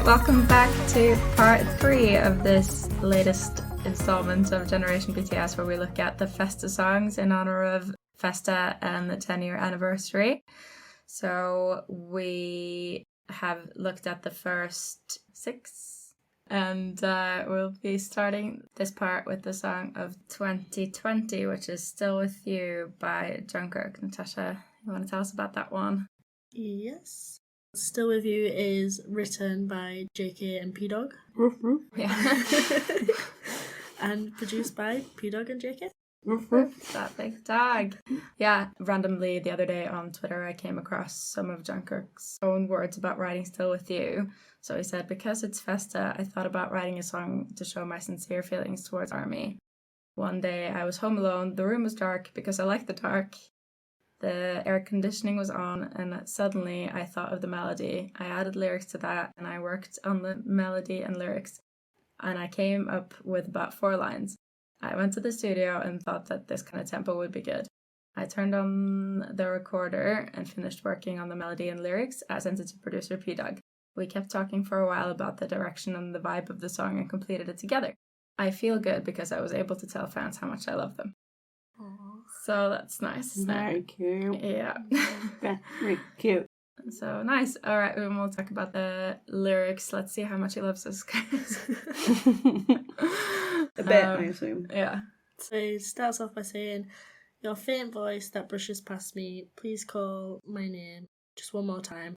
Welcome back to part 3 of this latest installment of Generation BTS, where we look at the Festa songs in honor of Festa and the 10-year anniversary. So we have looked at the first 6, and we'll be starting this part with the song of 2020, which is Still With You by Jungkook. Natasha, you want to tell us about that one? Yes. Still With You is written by JK and P-Dog. Yeah. And produced by P-Dog and JK. That big dog. Yeah, randomly the other day on Twitter I came across some of Jungkook's own words about writing Still With You. So he said, because it's Festa, I thought about writing a song to show my sincere feelings towards ARMY. One day I was home alone, the room was dark because I like the dark. The air conditioning was on, and suddenly I thought of the melody. I added lyrics to that, and I worked on the melody and lyrics, and I came up with about 4 lines. I went to the studio and thought that this kind of tempo would be good. I turned on the recorder and finished working on the melody and lyrics. I sent it to producer P-Dog. We kept talking for a while about the direction and the vibe of the song and completed it together. I feel good because I was able to tell fans how much I love them. Aww. So that's nice. Very cute. Yeah. Very cute. So nice. All right, then we'll talk about the lyrics. Let's see how much he loves us, guys. A bit, I assume. Yeah. So he starts off by saying, "Your faint voice that brushes past me, please call my name just one more time.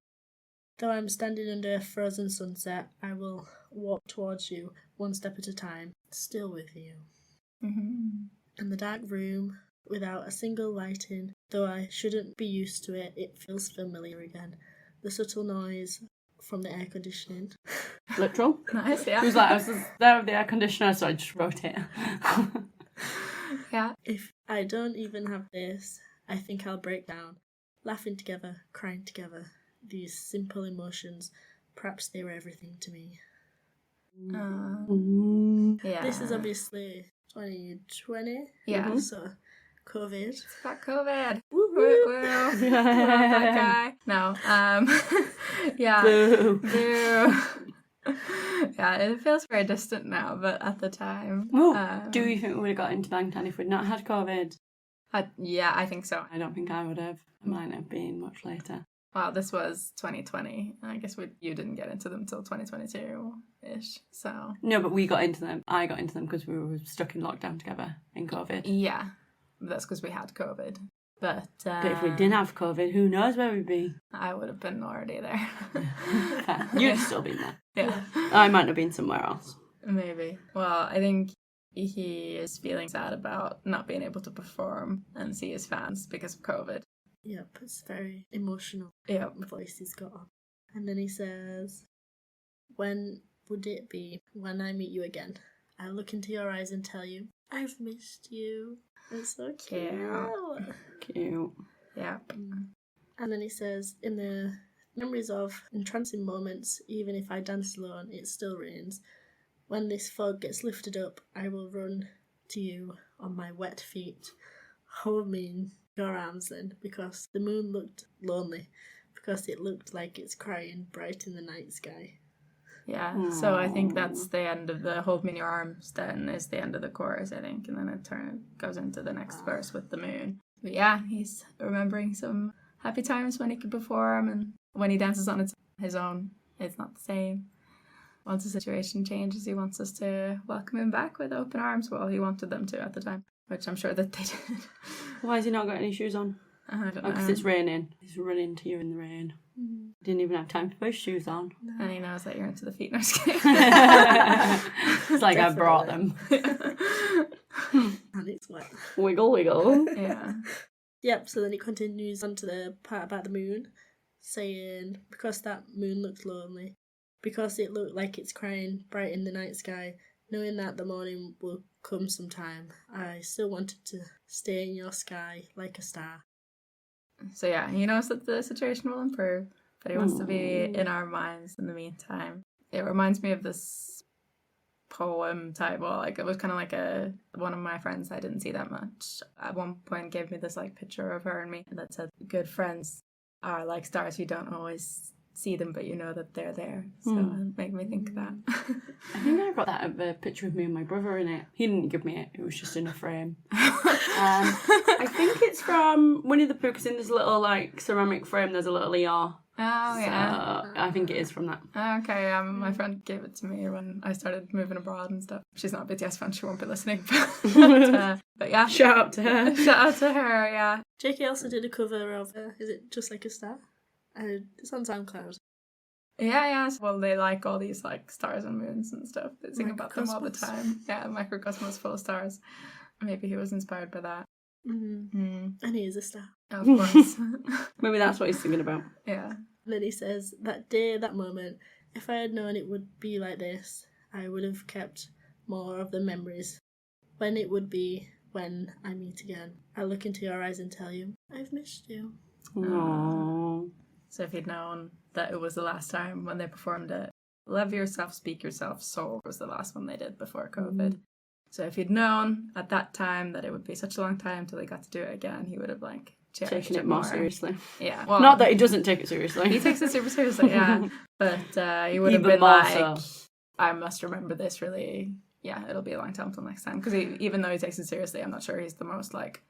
Though I'm standing under a frozen sunset, I will walk towards you one step at a time, still with you." Mm-hmm. In the dark room, without a single light in, though I shouldn't be used to it, it feels familiar again. The subtle noise from the air conditioning. Literal. Nice, yeah. It was like, I was just there with the air conditioner, so I just wrote it. Yeah. If I don't even have this, I think I'll break down. Laughing together, crying together. These simple emotions, perhaps they were everything to me. Yeah. This is obviously 2020. Yeah. So, COVID. It's about COVID. Woo Woo, woo. Love that guy. No. Yeah. Boo. Boo. Yeah, it feels very distant now, but at the time. Do you think we would have got into Bangtan if we'd not had COVID? Yeah, I think so. I don't think I would have. It might have been much later. Well, this was 2020. I guess you didn't get into them till 2022-ish, so... No, but we got into them. I got into them because we were stuck in lockdown together in COVID. Yeah, that's because we had COVID. But if we didn't have COVID, who knows where we'd be? I would have been already there. You'd have still been there. Yeah. I might have been somewhere else. Maybe. Well, I think he is feeling sad about not being able to perform and see his fans because of COVID. Yep, it's very emotional. Yep. Voice he's got on. And then he says, "When would it be when I meet you again? I look into your eyes and tell you, I've missed you." It's so cute. Cute. Yeah. And then he says, "In the memories of entrancing moments, even if I dance alone, it still rains. When this fog gets lifted up, I will run to you on my wet feet. Hold me in your arms then, because the moon looked lonely, because it looked like it's crying bright in the night sky." Yeah, so I think that's the end of the Hold Me in Your Arms then is the end of the chorus, I think, and then it goes into the next verse with the moon. But yeah, he's remembering some happy times when he could perform, and when he dances on his own, it's not the same. Once the situation changes, he wants us to welcome him back with open arms. Well, he wanted them to at the time, which I'm sure that they did. Why has he not got any shoes on? I don't know. Because it's raining. He's running to you in the rain. Didn't even have time to put his shoes on. And he knows that you're into the feet. No, It's like I brought them. And it's wet. Wiggle, wiggle. Yeah. Yep, so then he continues on to the part about the moon, saying, "Because that moon looked lonely, because it looked like it's crying bright in the night sky, knowing that the morning will come sometime, I still wanted to stay in your sky like a star." So yeah, he knows that the situation will improve, but he wants to be in our minds in the meantime. It reminds me of this poem type. Well, like it was kind of like one of my friends I didn't see that much at one point gave me this like picture of her and me that said, "Good friends are like stars you don't always see them, but you know that they're there. So it made me think of that. I think I got that of a picture of me and my brother in it. He didn't give me it. It was just in a frame. I think it's from Winnie the Pooh, because in this little like ceramic frame there's a little ER. Oh, yeah. So I think it is from that. Okay, my friend gave it to me when I started moving abroad and stuff. She's not a BTS fan, she won't be listening. But yeah. Shout out to her. Shout out to her, yeah. JK also did a cover of, is it Just Like a Star? It's on SoundCloud. Yeah. Well, they like all these like stars and moons and stuff. They sing about them all the time. Yeah, microcosmos full of stars. Maybe he was inspired by that. And he is a star. Of course. Maybe that's what he's thinking about. Yeah. And then he says, that day, that moment, if I had known it would be like this, I would have kept more of the memories. When it would be, when I meet again, I'll look into your eyes and tell you, I've missed you. Aww. So if you'd known that it was the last time when they performed it, Love Yourself, Speak Yourself, Soul was the last one they did before COVID. So if you'd known at that time that it would be such a long time till they got to do it again, he would have like cherished Taking it more seriously. Yeah. Well, not that he doesn't take it seriously. He takes it super seriously, yeah. But he would have Even been more like, so. I must remember this really. Yeah, it'll be a long time till next time. Because even though he takes it seriously, I'm not sure he's the most like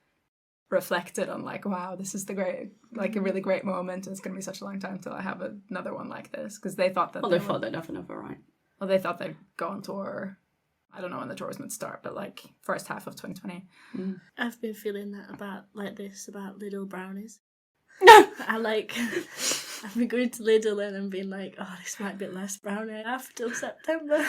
reflected on like, wow, this is a really great moment, and it's going to be such a long time till I have another one like this. Because they thought that they thought they'd have another, right? Well, they thought they'd go on tour. I don't know when the tours would start, but like first half of 2020. I've been feeling that about Little Brownies. I've been going to Lidl and I'm being like, oh, this might be less brownie after September.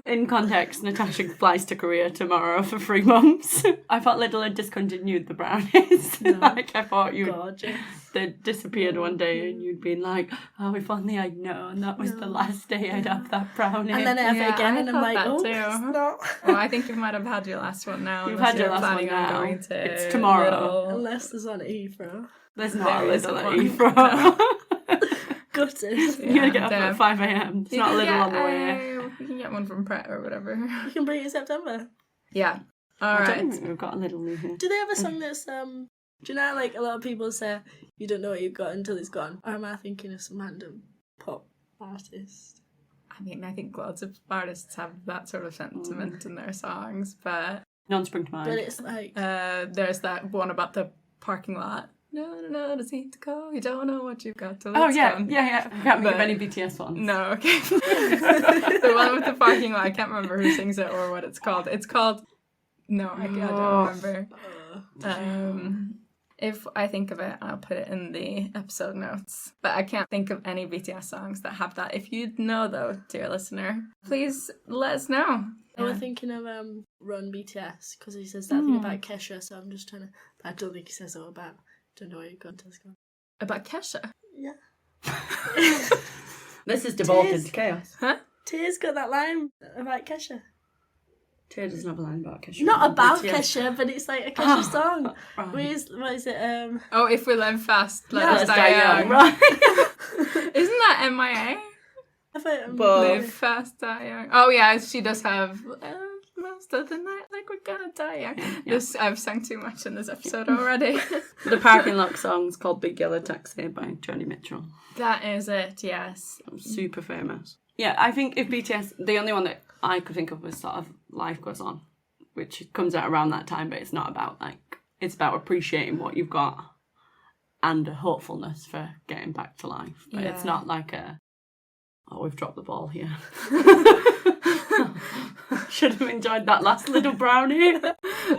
In context, Natasha flies to Korea tomorrow for 3 months. I thought Lidl had discontinued the brownies. No. I thought Gorgeous. they'd disappeared one day and you'd been like, oh, if only I'd known that was the last day I'd have that brownie. And then I have it again and I'm like, oh, too. it's not. Well, I think you might have had your last one now. You've had your last one now. It's tomorrow. Unless there's one at Heathrow. There's not a There is Lidl at one. Heathrow. Gutted. You're going to get up at 5 a.m. It's not a Lidl on the way. You can get one from Pret or whatever. You can bring it in September. Yeah. All I right. don't think we've got a Lidl new here. Do they have a song that's, do you know how, like, a lot of people say, you don't know what you've got until it's gone? Or am I thinking of some random pop artist? I mean, I think lots of artists have that sort of sentiment in their songs, but None spring to mind. But it's like... there's that one about the parking lot. No, does he to go? You don't know what you've got till Oh, it's yeah. gone. I can't think of any BTS ones. No, okay. The one with the parking lot, I can't remember who sings it or what it's called. It's called... No, I don't remember. If I think of it, I'll put it in the episode notes. But I can't think of any BTS songs that have that. If you know, though, dear listener, please let us know. I was thinking of Run BTS, because he says that thing about Kesha, so I'm just trying to... But I don't think he says all about... Don't know what you've got until it's gone. About Kesha? Yeah. This is devolved into chaos. Huh? Tears got that line about Kesha. Tear doesn't have a line about Kesha. Not about BTS. Kesha, but it's like a Kesha song. Right. What is it? Oh, if we live fast, let Yeah. us die young. Right. Isn't that MIA? I thought, Live fast, die young. Oh, yeah, she does have... most of the night, like we're gonna die young. Yeah. I've sang too much in this episode already. The parking lot song's called Big Yellow Taxi by Joni Mitchell. That is it, yes. Super famous. Yeah, I think if BTS, the only one that I could think of was sort of Life Goes On, which comes out around that time, but it's not about it's about appreciating what you've got and a hopefulness for getting back to life. But it's not like we've dropped the ball here. Should have enjoyed that last little brownie.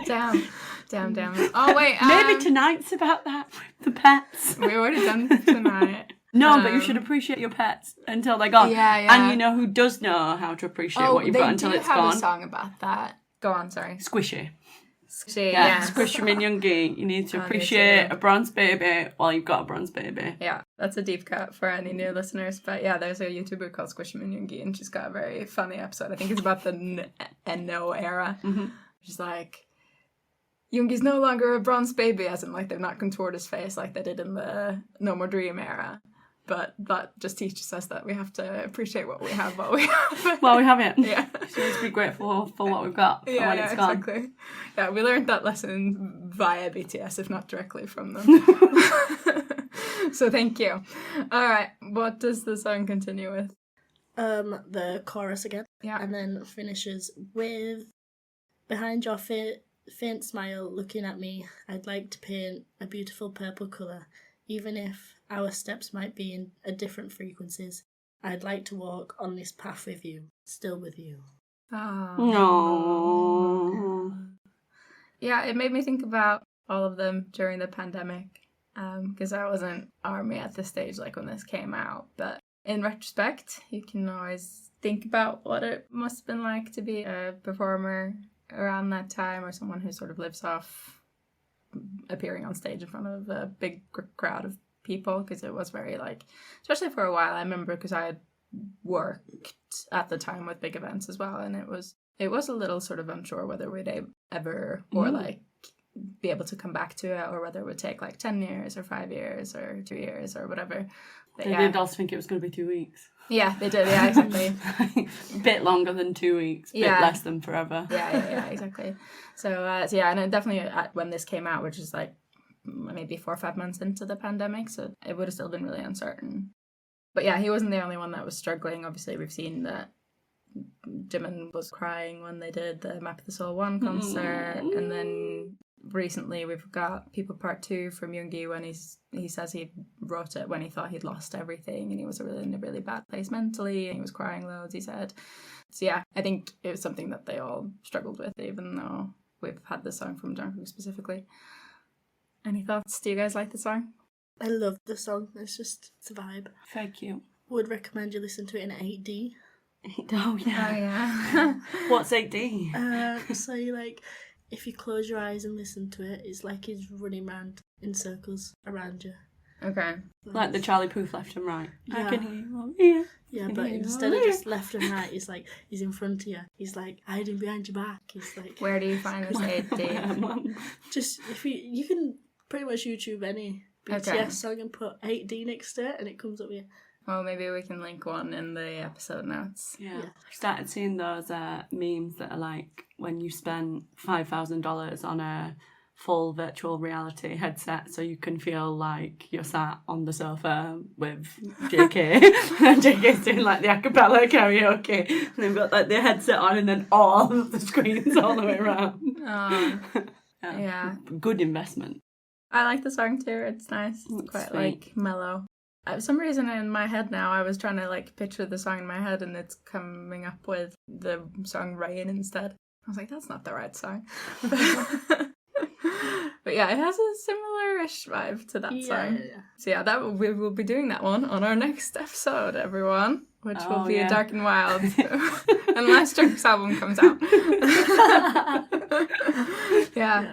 Damn. Oh, wait. Maybe tonight's about that with the pets. We already done tonight. No, but you should appreciate your pets until they're gone. Yeah. And you know who does know how to appreciate what you've got until it's gone? They do have a song about that. Go on, sorry. Squishy. Yeah. Squish your youngie. You need to appreciate a bronze baby while you've got a bronze baby. Yeah, that's a deep cut for any new listeners. But yeah, there's a YouTuber called Squishy Youngie, and she's got a very funny episode. I think it's about the No era. Mm-hmm. She's like, Youngie's no longer a bronze baby, as in like they've not contoured his face like they did in the No More Dream era. But that just teaches us that we have to appreciate what we have while we have. Well, we have it. Yeah. So let's be grateful for what we've got when it's gone. Exactly. Yeah, we learned that lesson via BTS, if not directly from them. So thank you. All right, what does the song continue with? The chorus again. Yeah. And then finishes with, behind your faint smile looking at me, I'd like to paint a beautiful purple colour. Even if our steps might be in a different frequencies, I'd like to walk on this path with you, still with you. No. Yeah, it made me think about all of them during the pandemic, because I wasn't army at this stage, like when this came out, but in retrospect, you can always think about what it must have been like to be a performer around that time, or someone who sort of lives off appearing on stage in front of a big crowd of people, because it was very like, especially for a while, I remember, because I had worked at the time with big events as well, and it was a little sort of unsure whether we'd ever or like be able to come back to it, or whether it would take like 10 years or 5 years or 2 years or whatever. But They did also think it was going to be 2 weeks. Yeah, they did. Yeah, exactly. A bit longer than 2 weeks. A bit less than forever. Yeah, exactly. So yeah, and it definitely when this came out, which is like maybe 4 or 5 months into the pandemic, so it would have still been really uncertain. But yeah, he wasn't the only one that was struggling. Obviously, we've seen that Jimin was crying when they did the Map of the Soul 1 concert, and then recently we've got People Part 2 from Yoongi, when he says he wrote it when he thought he'd lost everything and he was in a really bad place mentally and he was crying loads, he said. So yeah, I think it was something that they all struggled with, even though we've had this song from Jungkook specifically. Any thoughts? Do you guys like the song? I love the song. It's a vibe. Very cute. Would recommend you listen to it in 8D. Oh yeah. What's 8D? So you like, if you close your eyes and listen to it, it's like he's running round in circles around you. Okay. Like the Charlie Puth left and right. Yeah. I can hear you all here. Yeah, but instead of just left and right, it's like he's in front of you. He's like hiding behind your back. He's like, where do you find this 8D? Just if you can pretty much YouTube any BTS song and put 8D next to it, and it comes up with. Well, maybe we can link one in the episode notes. Yeah. I've started seeing those memes that are like when you spend $5,000 on a full virtual reality headset so you can feel like you're sat on the sofa with JK and JK's doing like the a cappella karaoke and they've got like the headset on and then all of the screens all the way around. Yeah. Good investment. I like the song too. It's nice. It's quite sweet. like mellow. For some reason in my head now, I was trying to like picture the song in my head, and it's coming up with the song Rain instead. I was like, that's not the right song. But yeah, it has a similar-ish vibe to that song. Yeah. So yeah, we will be doing that one on our next episode, everyone, which will be a Dark and Wild, unless Jungkook's album comes out.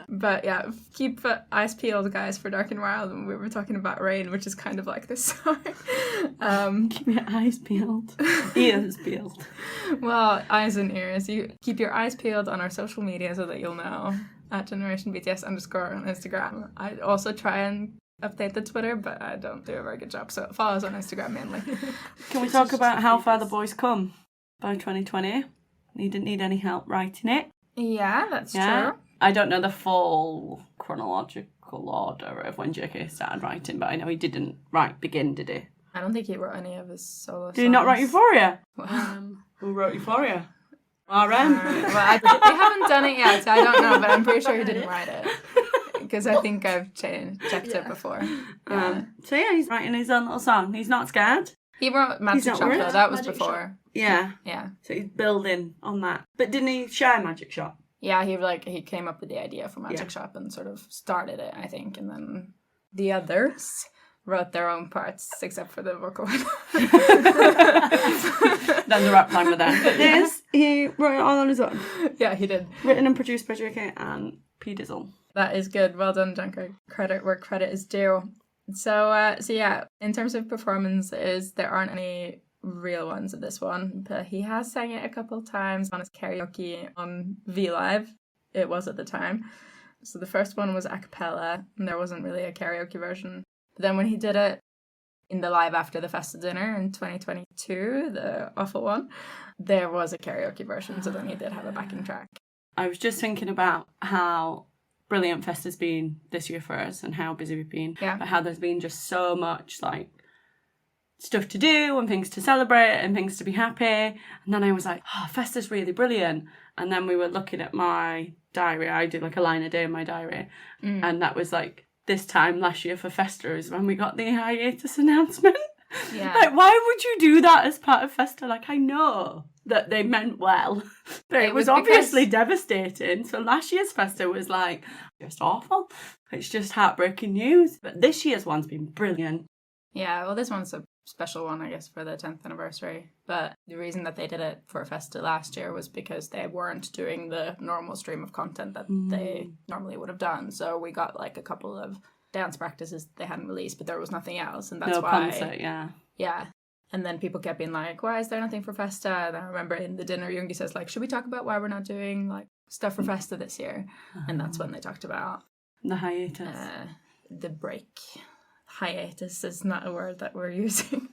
But yeah, keep eyes peeled, guys, for Dark and Wild. And we were talking about Rain, which is kind of like this song. Keep your eyes peeled. Ears peeled. Well, eyes and ears. You keep your eyes peeled on our social media so that you'll know. At @GenerationBTS_ on Instagram. I also try and update the Twitter, but I don't do a very good job. So follow us on Instagram mainly. Can we talk about how far the boys come by 2020? You didn't need any help writing it. Yeah, that's true. I don't know the full chronological order of when JK started writing, but I know he didn't begin, did he? I don't think he wrote any of his solo songs. Did he not write Euphoria? Who wrote Euphoria? RM. Well, we haven't done it yet, so I don't know, but I'm pretty sure he didn't write it. Because I think I've checked it before. So yeah, he's writing his own little song. He's not scared. He wrote Magic Shop, though. That was before. Yeah. Yeah. So he's building on that. But didn't he share Magic Shop? Yeah, he came up with the idea for Magic Shop and sort of started it, I think, and then the others wrote their own parts, except for the vocal. Then the rap line with that. But this, he wrote it all on his own. Yeah, he did. Written and produced by JK and P Dizzle. That is good. Well done, Jungkook. Credit where credit is due. So yeah, in terms of performances, there aren't any real ones at this one, but he has sang it a couple times on his karaoke on V Live. It was at the time. So the first one was a cappella, and there wasn't really a karaoke version. But then when he did it in the live after the Festa dinner in 2022, the awful one, there was a karaoke version, so then he did have a backing track. I was just thinking about how brilliant Festa's been this year for us and how busy we've been, but how there's been just so much like stuff to do and things to celebrate and things to be happy. And then I was like, oh, Festa's really brilliant. And then we were looking at my diary. I do like a line a day in my diary. And that was like this time last year for Festa is when we got the hiatus announcement. Yeah. Like, why would you do that as part of Festa? Like, I know that they meant well, but it was obviously devastating. So last year's Festa was like, just awful. It's just heartbreaking news. But this year's one's been brilliant. Yeah, well, this one's a special one, I guess, for the 10th anniversary. But the reason that they did it for Festa last year was because they weren't doing the normal stream of content that they normally would have done. So we got like a couple of dance practices they hadn't released, but there was nothing else. And that's why... No concert, yeah. Yeah. And then people kept being like, why is there nothing for Festa? And I remember in the dinner, Yoongi says, like, should we talk about why we're not doing like stuff for Festa this year? And that's when they talked about... The hiatus. The break. Hiatus is not a word that we're using.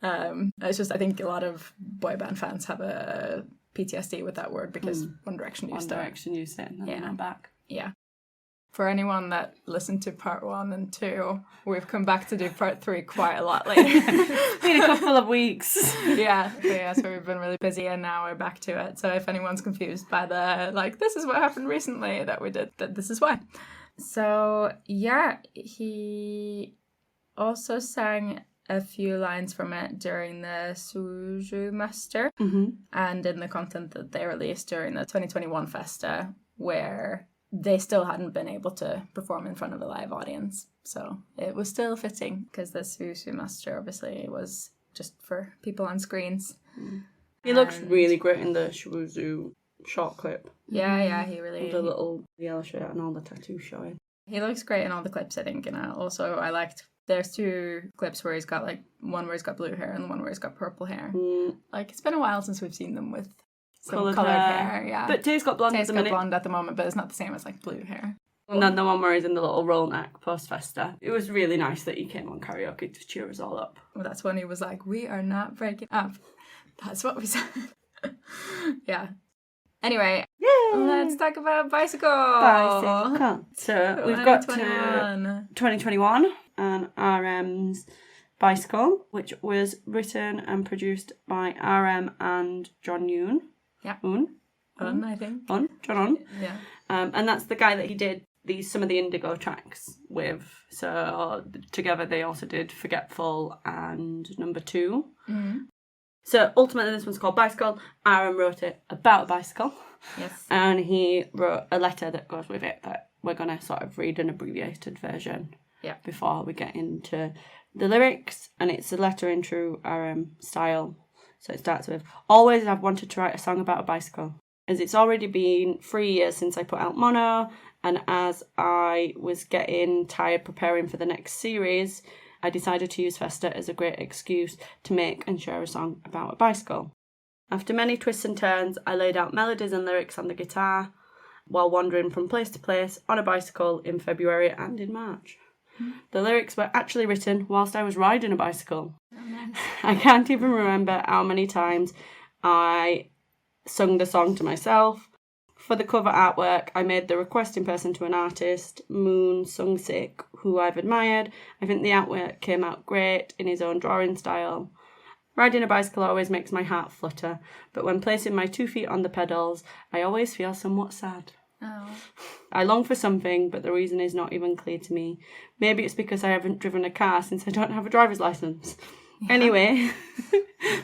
It's just, I think a lot of boy band fans have a PTSD with that word because One Direction used it. One Direction used it and then they went back. Yeah. For anyone that listened to part 1 and 2, we've come back to do part 3 quite a lot later. It's been a couple of weeks. So we've been really busy and now we're back to it. So if anyone's confused by the, like, this is what happened recently that we did, that this is why. So, yeah, he also sang a few lines from it during the Suju Master and in the content that they released during the 2021 Festa, where they still hadn't been able to perform in front of a live audience. So it was still fitting because the Suju Master obviously was just for people on screens. He looks really great in the Shibuzu short clip. Yeah, he really... With the little yellow shirt and all the tattoos showing. He looks great in all the clips, I think. And I liked... There's 2 clips where he's got, like, one where he's got blue hair and the one where he's got purple hair. Like, it's been a while since we've seen them with some coloured hair. Yeah. But Tay's got blonde at the minute. Tay's got blonde at the moment, but it's not the same as, like, blue hair. And then the one where he's in the little roll neck post-Festa. It was really nice that he came on karaoke to cheer us all up. Well, that's when he was like, we are not breaking up. That's what we said. Yeah. Anyway, let's talk about Bicycle. So we've got to 2021 and RM's Bicycle, which was written and produced by RM and John Yoon. Yeah. I think. John Un. Yeah. And that's the guy that he did some of the Indigo tracks with. So together they also did Forgetful and Number 2. So ultimately this one's called Bicycle. RM wrote it about a bicycle. Yes. And he wrote a letter that goes with it, but we're going to sort of read an abbreviated version before we get into the lyrics. And it's a letter in true RM style. So it starts with, always I've wanted to write a song about a bicycle. As it's already been 3 years since I put out Mono, and as I was getting tired preparing for the next series, I decided to use Festa as a great excuse to make and share a song about a bicycle. After many twists and turns, I laid out melodies and lyrics on the guitar while wandering from place to place on a bicycle in February and in March. The lyrics were actually written whilst I was riding a bicycle. I can't even remember how many times I sung the song to myself. For the cover artwork, I made the requesting person to an artist, Moon Sung-sik, who I've admired. I think the artwork came out great in his own drawing style. Riding a bicycle always makes my heart flutter, but when placing my 2 feet on the pedals, I always feel somewhat sad. Oh. I long for something, but the reason is not even clear to me. Maybe it's because I haven't driven a car since I don't have a driver's license. Yeah. Anyway,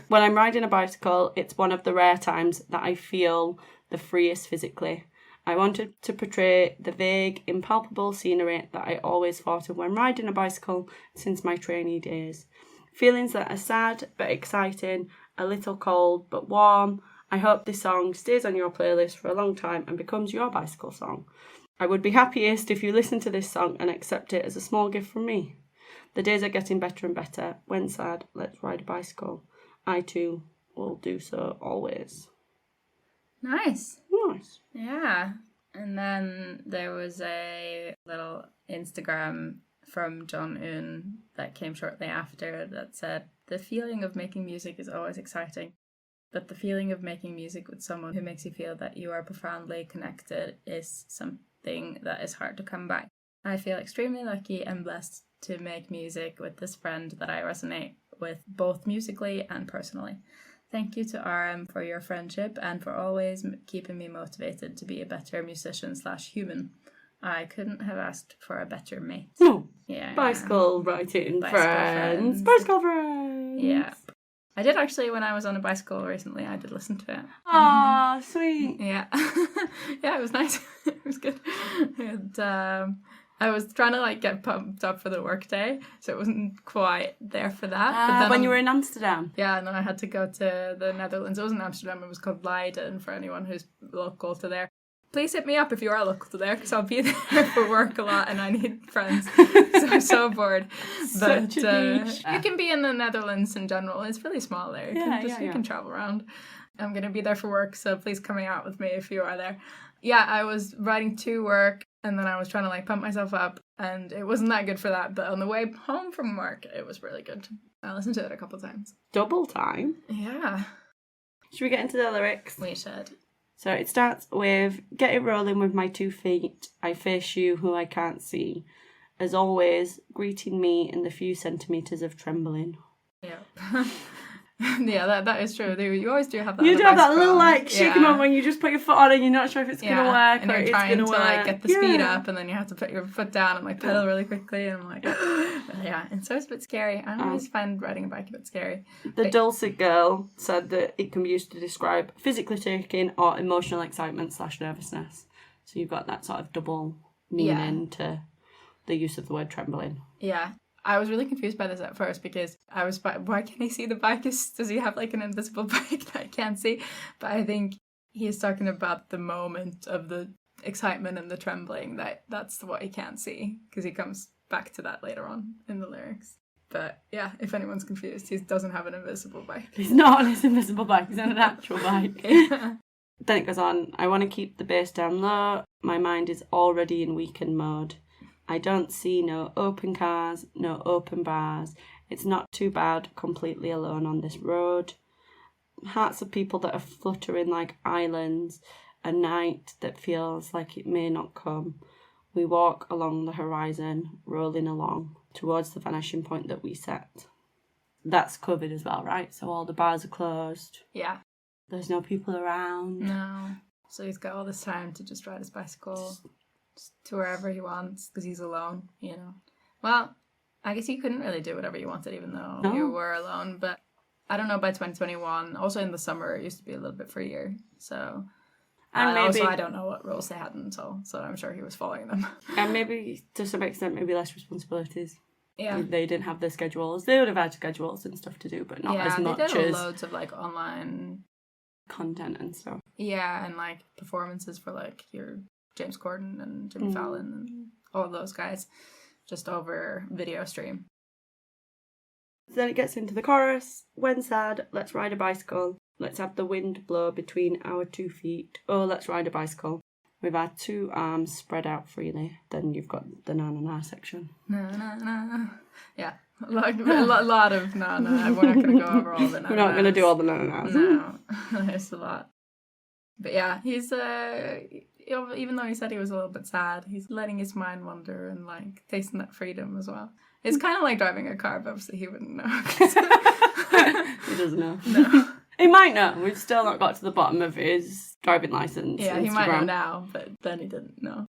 when I'm riding a bicycle, it's one of the rare times that I feel the freest physically. I wanted to portray the vague, impalpable scenery that I always thought of when riding a bicycle since my trainee days. Feelings that are sad but exciting, a little cold but warm. I hope this song stays on your playlist for a long time and becomes your bicycle song. I would be happiest if you listen to this song and accept it as a small gift from me. The days are getting better and better. When sad, let's ride a bicycle. I too will do so always. Nice. Nice. Yeah. And then there was a little Instagram from John Un that came shortly after that said, the feeling of making music is always exciting, but the feeling of making music with someone who makes you feel that you are profoundly connected is something thing that is hard to come by. I feel extremely lucky and blessed to make music with this friend that I resonate with both musically and personally. Thank you to RM for your friendship and for always keeping me motivated to be a better musician/human. I couldn't have asked for a better mate. No. Yeah. Bicycle writing Bicycle friends. friends. Bicycle friends. Yeah. I did actually, when I was on a bicycle recently, I did listen to it. Aw, sweet. Yeah. Yeah, it was nice. It was good. And I was trying to like get pumped up for the workday, so it wasn't quite there for that. But then When you were in Amsterdam. Yeah, and then I had to go to the Netherlands. It wasn't Amsterdam, it was called Leiden, for anyone who's local to there. Please hit me up if you are local to there, because I'll be there for work a lot and I need friends. So I'm so bored. But Such a niche. you can be in the Netherlands in general. It's really small there. You Yeah, can travel around. I'm going to be there for work, so please come out with me if you are there. Yeah, I was riding to work and then I was trying to like pump myself up and it wasn't that good for that. But on the way home from work, it was really good. I listened to it a couple times. Double time. Yeah. Should we get into the lyrics? We should. So it starts with, get it rolling with my 2 feet. I face you who I can't see. As always, greeting me in the few centimetres of trembling. Yeah. Yeah, that is true. You always do have that. You do have that little like Yeah. shaky moment when you just put your foot on and you're not sure if it's gonna work and or you're it's trying gonna to work. like get the speed Yeah. up, and then you have to put your foot down and like pedal really quickly, and I'm like, yeah. And so it's a bit scary. I always find riding a bike a bit scary. The dulcet girl said that it can be used to describe physically taking or emotional excitement / nervousness. So you've got that sort of double meaning to the use of the word trembling. Yeah. I was really confused by this at first because I was, why can't he see the bike? Does he have like an invisible bike that I can't see? But I think he's talking about the moment of the excitement and the trembling. That's what he can't see, because he comes back to that later on in the lyrics. But yeah, if anyone's confused, he doesn't have an invisible bike. He's not on his invisible bike, he's on an actual bike. Yeah. Then it goes on, I want to keep the bass down low, my mind is already in weakened mode. I don't see no open cars, no open bars. It's not too bad, completely alone on this road. Hearts of people that are fluttering like islands, a night that feels like it may not come. We walk along the horizon, rolling along towards the vanishing point that we set. That's covered as well, right? So all the bars are closed. Yeah. There's no people around. No. So he's got all this time to just ride his bicycle just to wherever he wants, because he's alone, you know. Well, I guess you couldn't really do whatever you wanted even though you were alone, but I don't know, by 2021, also in the summer, it used to be a little bit freer, so... And also, I don't know what rules they had until, so I'm sure he was following them. And maybe, to some extent, maybe less responsibilities. Yeah. They didn't have their schedules. They would have had schedules and stuff to do, but not as much they did as loads of, like, online... content and stuff. Yeah, and, like, performances for, like, your James Corden and Jimmy Fallon and all those guys, just over video stream. Then it gets into the chorus. When sad, let's ride a bicycle. Let's have the wind blow between our 2 feet. Oh, let's ride a bicycle. With our 2 arms spread out freely. Then you've got the na-na-na section. Na-na-na. Yeah, like, a lot of na-na. We're not going to go over all the na-na. We're not going to do all the na-na-nas. No, there's a lot. But yeah, he's, even though he said he was a little bit sad, he's letting his mind wander and, like, tasting that freedom as well. It's kind of like driving a car, but obviously he wouldn't know. He doesn't know. No. He might know. We've still not got to the bottom of his driving licence. Yeah, Instagram. he might know now, but then he didn't know.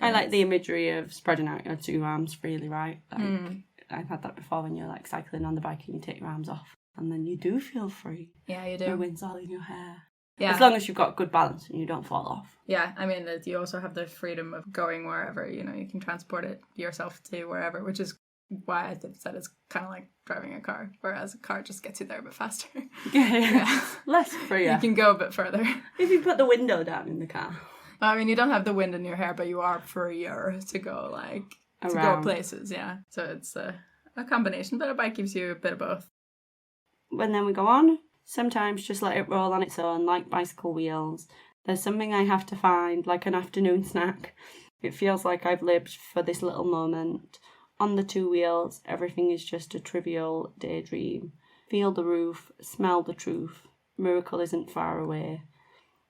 I like the imagery of spreading out your 2 arms freely, right? Like, I've had that before when you're like cycling on the bike and you take your arms off and then you do feel free. Yeah, you do. The wind's all in your hair. Yeah. As long as you've got good balance and you don't fall off. Yeah, I mean, you also have the freedom of going wherever, you know, you can transport it yourself to wherever, which is why I said it's kind of like driving a car, whereas a car just gets you there a bit faster. Yeah. Less free. You can go a bit further. If you put the window down in the car. I mean, you don't have the wind in your hair, but you are freer to go, like, to go places, yeah. So it's a combination, but a bike gives you a bit of both. And then we go on. Sometimes just let it roll on its own, like bicycle wheels. There's something I have to find, like an afternoon snack. It feels like I've lived for this little moment. On the 2 wheels, everything is just a trivial daydream. Feel the roof, smell the truth. Miracle isn't far away.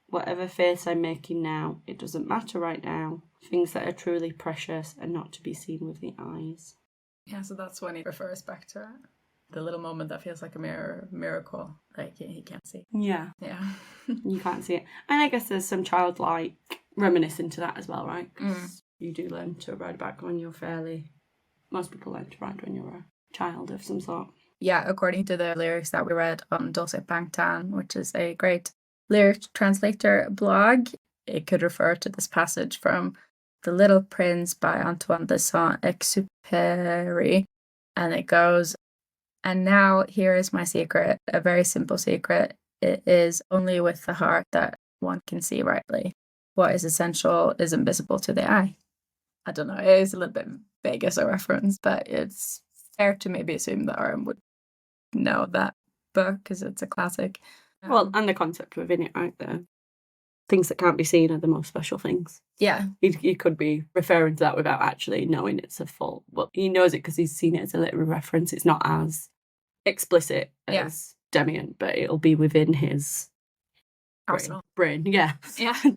Whatever face I'm making now, it doesn't matter right now. Things that are truly precious are not to be seen with the eyes. Yeah, so that's when he refers back to it. The little moment that feels like a miracle. Like, he can't see. Yeah. Yeah. You can't see it. And I guess there's some childlike reminiscing to that as well, right? 'Cause you do learn to ride a bike when you're most people learn to ride when you're a child of some sort. Yeah, according to the lyrics that we read on Dulce Bangtan, which is a great lyric translator blog, it could refer to this passage from The Little Prince by Antoine de Saint-Exupéry. And it goes, "And now here is my secret, a very simple secret. It is only with the heart that one can see rightly. What is essential is invisible to the eye." I don't know, it is a little bit vague as a reference, but it's fair to maybe assume that Aram would know that book because it's a classic. Well, and the concept within it, right there. Things that can't be seen are the most special things. Yeah. He could be referring to that without actually knowing it's a full... Well, he knows it because he's seen it as a literary reference. It's not as explicit as Demian, but it'll be within his brain. Yeah.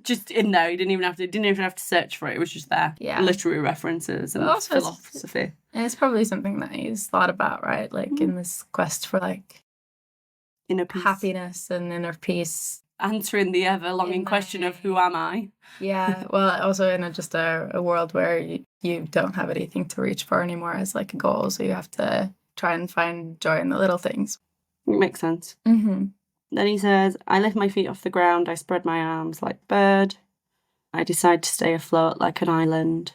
Just in there. He didn't even have to search for it. It was just there. Yeah. Literary references and philosophy. And it's probably something that he's thought about, right? Like in this quest for like inner peace. Happiness and inner peace. Answering the ever-longing question of who am I? Yeah, well, also in just a world where you don't have anything to reach for anymore as like a goal, so you have to try and find joy in the little things. It makes sense. Mm-hmm. Then he says, I lift my feet off the ground, I spread my arms like a bird. I decide to stay afloat like an island.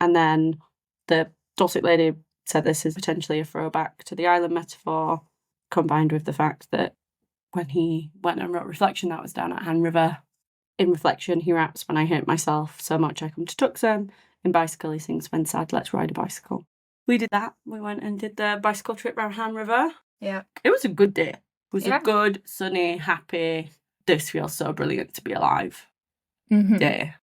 And then the Dulcet lady said this is potentially a throwback to the island metaphor, combined with the fact that when he went and wrote Reflection, that was down at Han River. In Reflection, he raps, when I hate myself so much I come to Tuxham. In Bicycle, he sings, when sad, let's ride a bicycle. We did that. We went and did the bicycle trip around Han River. Yeah. It was a good day. It was a good, sunny, happy, this feels so brilliant to be alive day.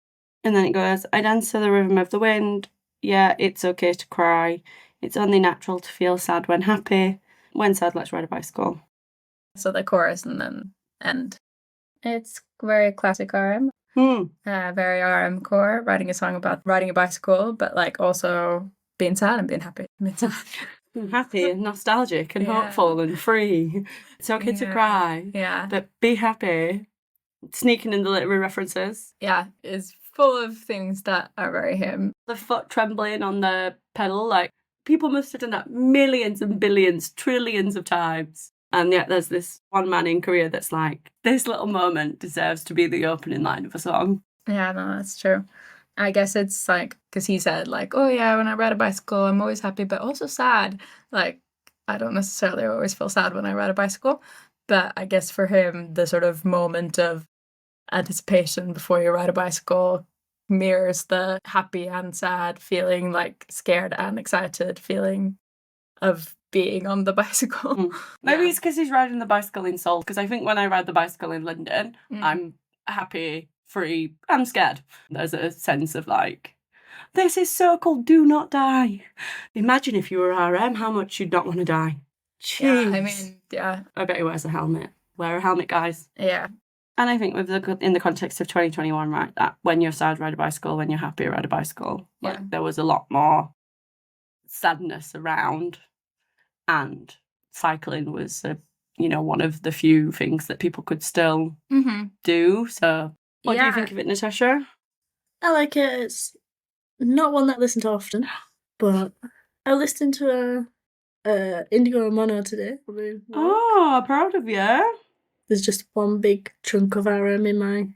And then it goes, I dance to the rhythm of the wind. Yeah, it's okay to cry. It's only natural to feel sad when happy. When sad, let's ride a bicycle. So the chorus and then end. It's very classic RM. Very RM core, writing a song about riding a bicycle, but like also being sad and being happy. Happy and nostalgic and hopeful and free. It's okay to cry. Yeah. But be happy. Sneaking in the literary references. Yeah, it's full of things that are very him. The foot trembling on the pedal, like people must have done that millions and billions, trillions of times. And yet there's this one man in Korea that's like, this little moment deserves to be the opening line of a song. Yeah, no, that's true. I guess it's like, because he said like, oh yeah, when I ride a bicycle, I'm always happy, but also sad. Like, I don't necessarily always feel sad when I ride a bicycle, but I guess for him, the sort of moment of anticipation before you ride a bicycle mirrors the happy and sad feeling, like scared and excited feeling of being on the bicycle. Maybe it's because he's riding the bicycle in Seoul, because I think when I ride the bicycle in London, I'm happy, free, and scared. There's a sense of like, this is so cool, do not die. Imagine if you were RM, how much you'd not want to die. Jeez. Yeah, I mean, yeah. I bet he wears a helmet. Wear a helmet, guys. Yeah. And I think in the context of 2021, right, that when you're sad, ride a bicycle, when you're happy, ride a bicycle. Like, there was a lot more sadness around, and cycling was, one of the few things that people could still do. So what do you think of it, Natasha? I like it. It's not one that I listen to often, but I listened to Indigo Mono today. Oh, proud of you. There's just one big chunk of RM in my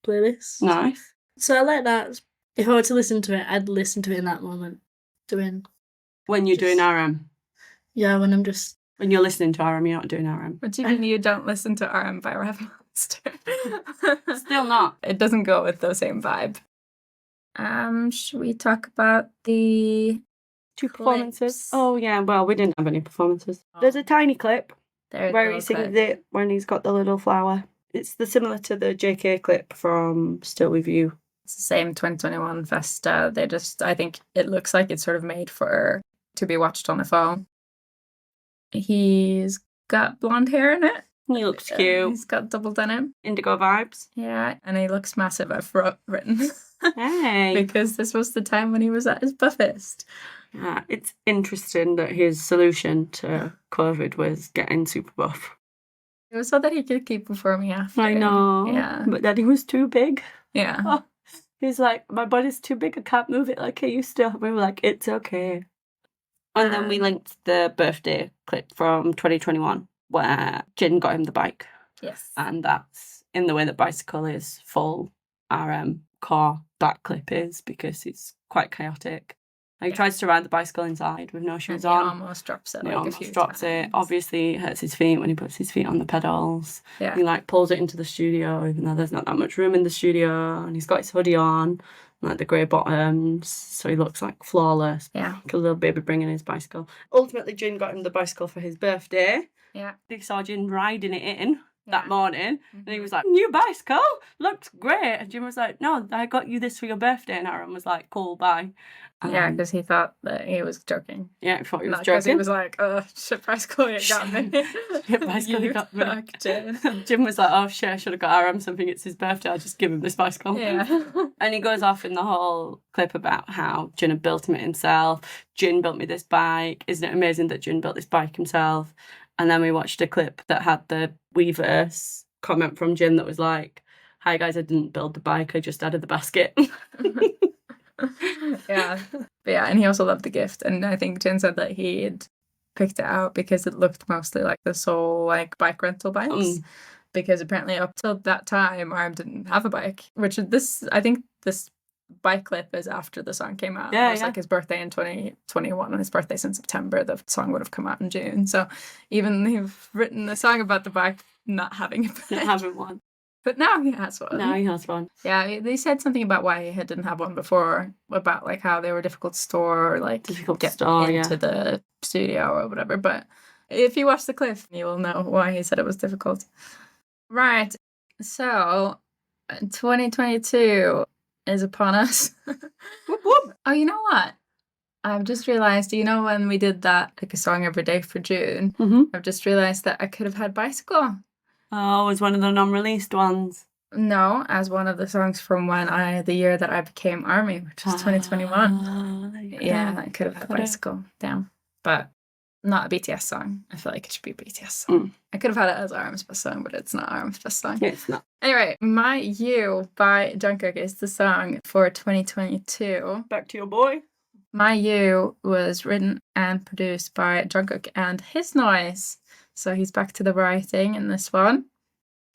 playlist. Nice. So I like that. If I were to listen to it, I'd listen to it in that moment. When you're doing RM? Yeah, when I'm just... When you're listening to RM, you're not doing RM. What do you mean you don't listen to RM by Rev Monster? Still not. It doesn't go with the same vibe. Should we talk about the... two performances? Oh, yeah. Well, we didn't have any performances. There's a tiny clip where he sings it when he's got the little flower. It's similar to the JK clip from Still With You. It's the same 2021 Festa. I think it looks like it's sort of made to be watched on a phone. He's got blonde hair in it. He looks cute. He's got double denim. Indigo vibes. Yeah, and he looks massive. I've written Hey. because this was the time when he was at his buffest. Yeah, it's interesting that his solution to COVID was getting super buff. It was so that he could keep performing after. I know. Yeah. But then he was too big. Yeah. Oh, he's like, my body's too big. I can't move it like I used to. We were like, it's okay. And then we linked the birthday clip from 2021 where Jin got him the bike. Yes. And that's in the way that bicycle is full RM core, that clip is, because it's quite chaotic. He tries to ride the bicycle inside with no shoes on. He almost drops it. He almost drops it. Obviously, it hurts his feet when he puts his feet on the pedals. Yeah. He like pulls it into the studio, even though there's not that much room in the studio. And he's got his hoodie on, like the grey bottoms, so he looks like flawless. Yeah. Like a little baby bringing his bicycle. Ultimately, Jin got him the bicycle for his birthday. Yeah. They saw Jin riding it in that morning, and he was like, Mm-hmm. new bicycle, looks great. And Jin was like, no, I got you this for your birthday. And Aaron was like, cool, bye. Yeah, because he thought that he was joking. Yeah, I thought he was Not because joking. he was like, oh, shit, bicycle, you got me. Shit, bicycle, you got me. Fuck, Jin. Jim was like, oh shit, I should have got Aram something. It's his birthday. I'll just give him this bicycle. Yeah. And he goes off in the whole clip about how Jin had built him it himself. Jin built me this bike. Isn't it amazing that Jin built this bike himself? And then we watched a clip that had the Weverse comment from Jin that was like, hi guys, I didn't build the bike. I just added the basket. Yeah. But yeah, and he also loved the gift. And I think Jin said that he'd picked it out because it looked mostly like the Soul like bike rental bikes. Because apparently up till that time Arm didn't have a bike. Which I think this bike clip is after the song came out. Yeah, it was like his birthday in 2021, and his birthday's in September. The song would have come out in June. So even they've written a song about the bike not having a bike. Not having one. But now he has one. Now he has one. Yeah, they said something about why he didn't have one before, about like how they were difficult to store, or like Difficult to get store, into the studio or whatever. But if you watch the clip, you will know why he said it was difficult. Right. So 2022 is upon us. Whoop, whoop. Oh, you know what? I've just realised, when we did that, like a song every day for June, I've just realised that I could have had Bicycle. Oh, it's one of the non-released ones. No, as one of the songs from the year that I became Army, which was 2021. Yeah, I could have had Bicycle. Damn. But not a BTS song. I feel like it should be a BTS song. I could have had it as Arm's best song, but it's not Arm's best song. It's not. Anyway, My You by Jungkook is the song for 2022. Back to your boy. My You was written and produced by Jungkook and His Noise. So he's back to the writing in this one.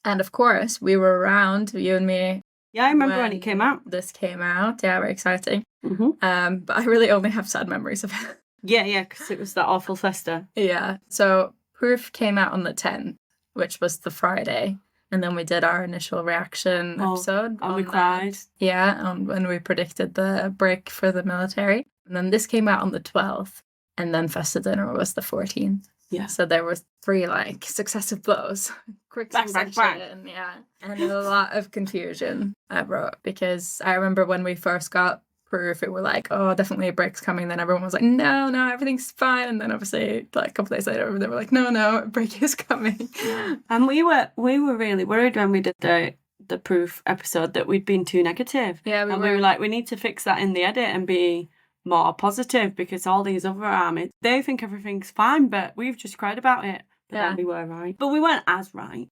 And of course, we were around, you and me. Yeah, I remember when it came out. This came out. Yeah, very exciting. But I really only have sad memories of it. Yeah, because it was that awful Festa. Yeah. So Proof came out on the 10th, which was the Friday. And then we did our initial reaction episode. And we cried. Yeah, when we predicted the break for the military. And then this came out on the 12th. And then Festa Dinner was the 14th. Yeah. So there were 3 successive blows. Quick Bang, bang, succession. bang. Yeah. And a lot of confusion I wrote, because I remember when we first got Proof, it were like, oh, definitely a break's coming. Then everyone was like, no, everything's fine. And then obviously a couple days later they were like, no, a break is coming. And we were really worried when we did the Proof episode that we'd been too negative. Yeah, we were like, we need to fix that in the edit and be more positive, because all these other armies, they think everything's fine, but we've just cried about it. But then we were right. But we weren't as right.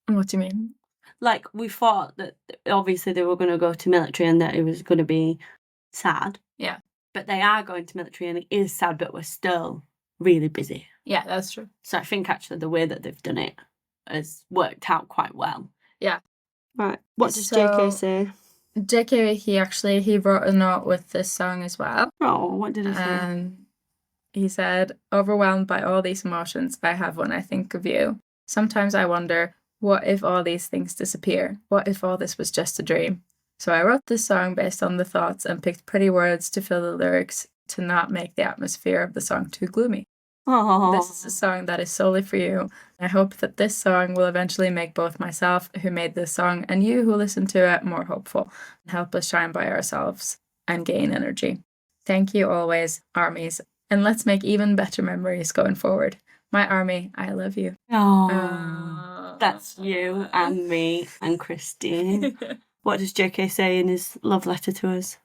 What do you mean? Like, we thought that obviously they were going to go to military and that it was going to be sad. Yeah. But they are going to military and it is sad, but we're still really busy. Yeah, that's true. So I think actually the way that they've done it has worked out quite well. Yeah. Right. What does So- JK say? JK, he wrote a note with this song as well. Oh, what did he say? He said, overwhelmed by all these emotions I have when I think of you. Sometimes I wonder, what if all these things disappear? What if all this was just a dream? So I wrote this song based on the thoughts and picked pretty words to fill the lyrics to not make the atmosphere of the song too gloomy. Oh, This is a song that is solely for you. I hope that this song will eventually make both myself, who made this song, and you who listen to it more hopeful, and help us shine by ourselves and gain energy. Thank you always, armies, and let's make even better memories going forward. My army, I love you. Oh. That's you and me and Christine. What does JK say in his love letter to us?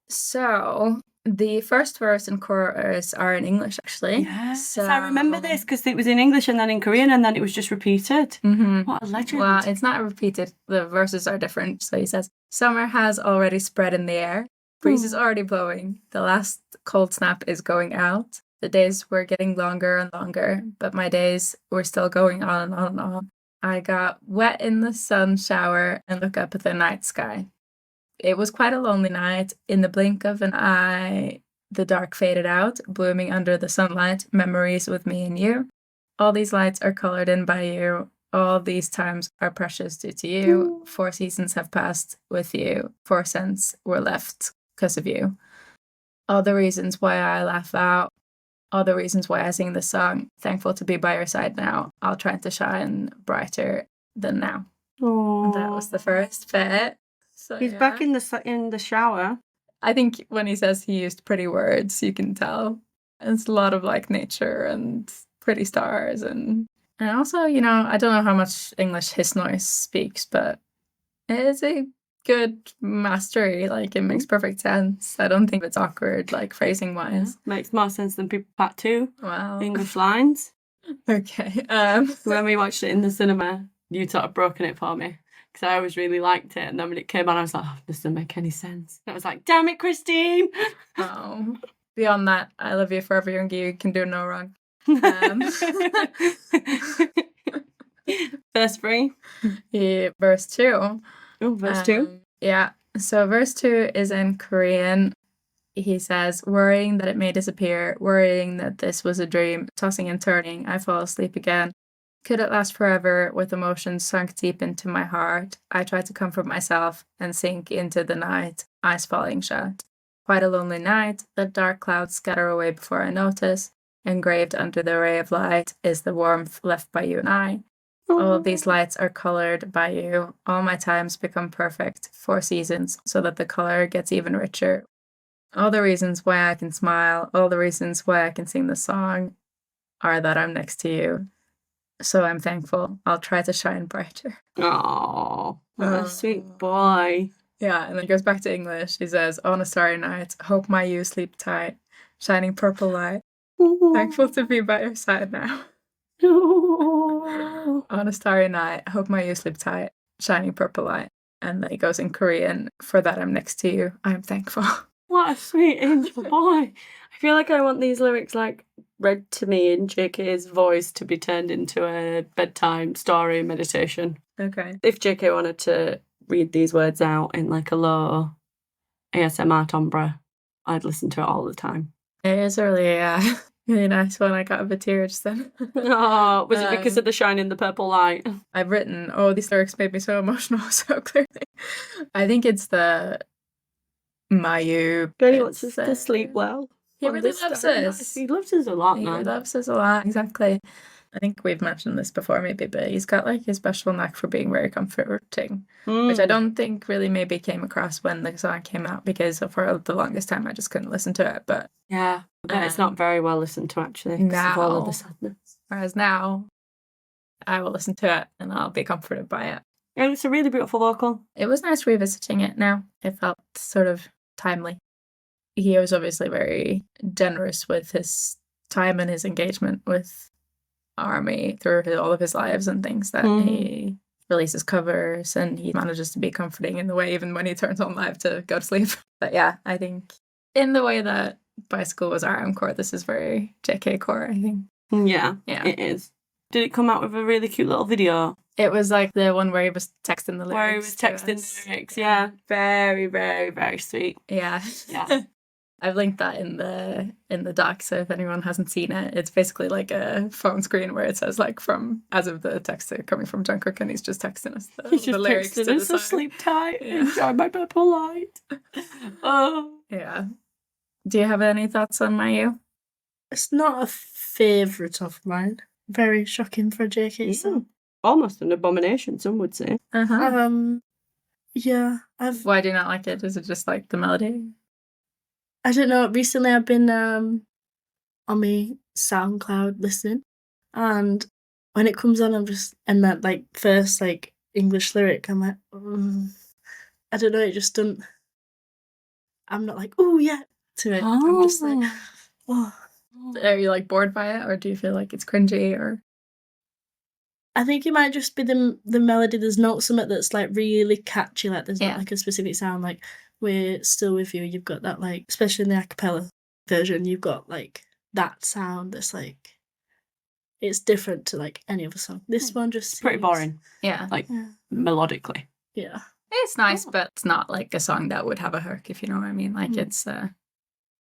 So, the first verse and chorus are in English, actually. Yes, So, I remember this because it was in English and then in Korean and then it was just repeated. What a legend. Well, it's not repeated. The verses are different. So he says, summer has already spread in the air. Breeze is already blowing. The last cold snap is going out. The days were getting longer and longer, but my days were still going on and on and on. I got wet in the sun shower and look up at the night sky. It was quite a lonely night. In the blink of an eye, the dark faded out, blooming under the sunlight, memories with me and you. All these lights are colored in by you. All these times are precious due to you. 4 seasons have passed with you. 4 cents were left because of you. All the reasons why I laugh out. All the reasons why I sing this song. Thankful to be by your side now. I'll try to shine brighter than now. Aww. That was the first bit. So, He's back in the shower. I think when he says he used pretty words, you can tell. It's a lot of like nature and pretty stars and also, I don't know how much English his noise speaks, but it's a good mastery. Like it makes perfect sense. I don't think it's awkward, like phrasing wise. Makes more sense than People Part 2. Wow. English lines. Okay. When we watched it in the cinema, you sort of broken it for me. Because I always really liked it. And then when it came on, I was like, this doesn't make any sense. And I was like, damn it, Christine. Oh. Beyond that, I love you forever, young you can do no wrong. Verse 3. Yeah, verse 2. Oh, verse 2. Yeah. So verse 2 is in Korean. He says, worrying that it may disappear, worrying that this was a dream, tossing and turning, I fall asleep again. Could it last forever with emotions sunk deep into my heart? I try to comfort myself and sink into the night, eyes falling shut. Quite a lonely night, the dark clouds scatter away before I notice. Engraved under the ray of light is the warmth left by you and I. All of these lights are colored by you. All my times become perfect, 4 seasons, so that the color gets even richer. All the reasons why I can smile, all the reasons why I can sing the song are that I'm next to you. So I'm thankful. I'll try to shine brighter. Oh, what a sweet boy. Yeah, and then he goes back to English. He says, on a starry night, hope my you sleep tight, shining purple light. Thankful to be by your side now. On a starry night, hope my you sleep tight, shining purple light. And then he goes in Korean, for that I'm next to you. I'm thankful. What a sweet angel boy. I feel like I want these lyrics like read to me in JK's voice to be turned into a bedtime story meditation. Okay. If JK wanted to read these words out in like a low ASMR timbre, I'd listen to it all the time. It is really really nice one. I got a bit teary just then. Oh, was it because of the shine in the purple light? I've written, these lyrics made me so emotional so clearly. I think it's the Mayu. He wants us to sleep well. He really loves us. He loves us a lot, man. He loves us a lot, exactly. I think we've mentioned this before maybe, but he's got like a special knack for being very comforting, which I don't think really maybe came across when the song came out, because for the longest time I just couldn't listen to it. But yeah, it's not very well listened to actually, because of all of the sadness. Whereas now, I will listen to it and I'll be comforted by it. And it's a really beautiful vocal. It was nice revisiting it now. It felt sort of timely. He was obviously very generous with his time and his engagement with ARMY through all of his lives and things, that he releases covers and he manages to be comforting in the way even when he turns on live to go to sleep. But yeah, I think in the way that Bicycle was RM core, this is very JK core, I think. Yeah, it is. Did it come out with a really cute little video? It was like the one where he was texting the lyrics. Where he was texting the lyrics, yeah. Very, very, very sweet. Yeah. Yeah. I've linked that in the doc, so if anyone hasn't seen it, it's basically like a phone screen where it says like as of the text coming from Jungkook, and he's just texting us the lyrics to the song. Sleep tight, enjoy my purple light. Oh. Yeah. Do you have any thoughts on Mayu? It's not a favourite of mine. Very shocking for a JK song. Almost an abomination, some would say. Yeah. Why do you not like it? Is it just like the melody? I don't know. Recently I've been on my SoundCloud listening, and when it comes on, and that like first like English lyric, I'm like, I don't know, it just doesn't. I'm not like, oh yeah, to it. I'm just like, oh. Are you like bored by it, or do you feel like it's cringy? Or I think it might just be the melody. There's not something that's like really catchy. Like there's not like a specific sound. Like We're Still With You. You've got that like, especially in the a cappella version, you've got like that sound that's like, it's different to like any other song. This one just It's pretty boring. Yeah. Like melodically. Yeah. It's nice, but it's not like a song that would have a hook, if you know what I mean. Like it's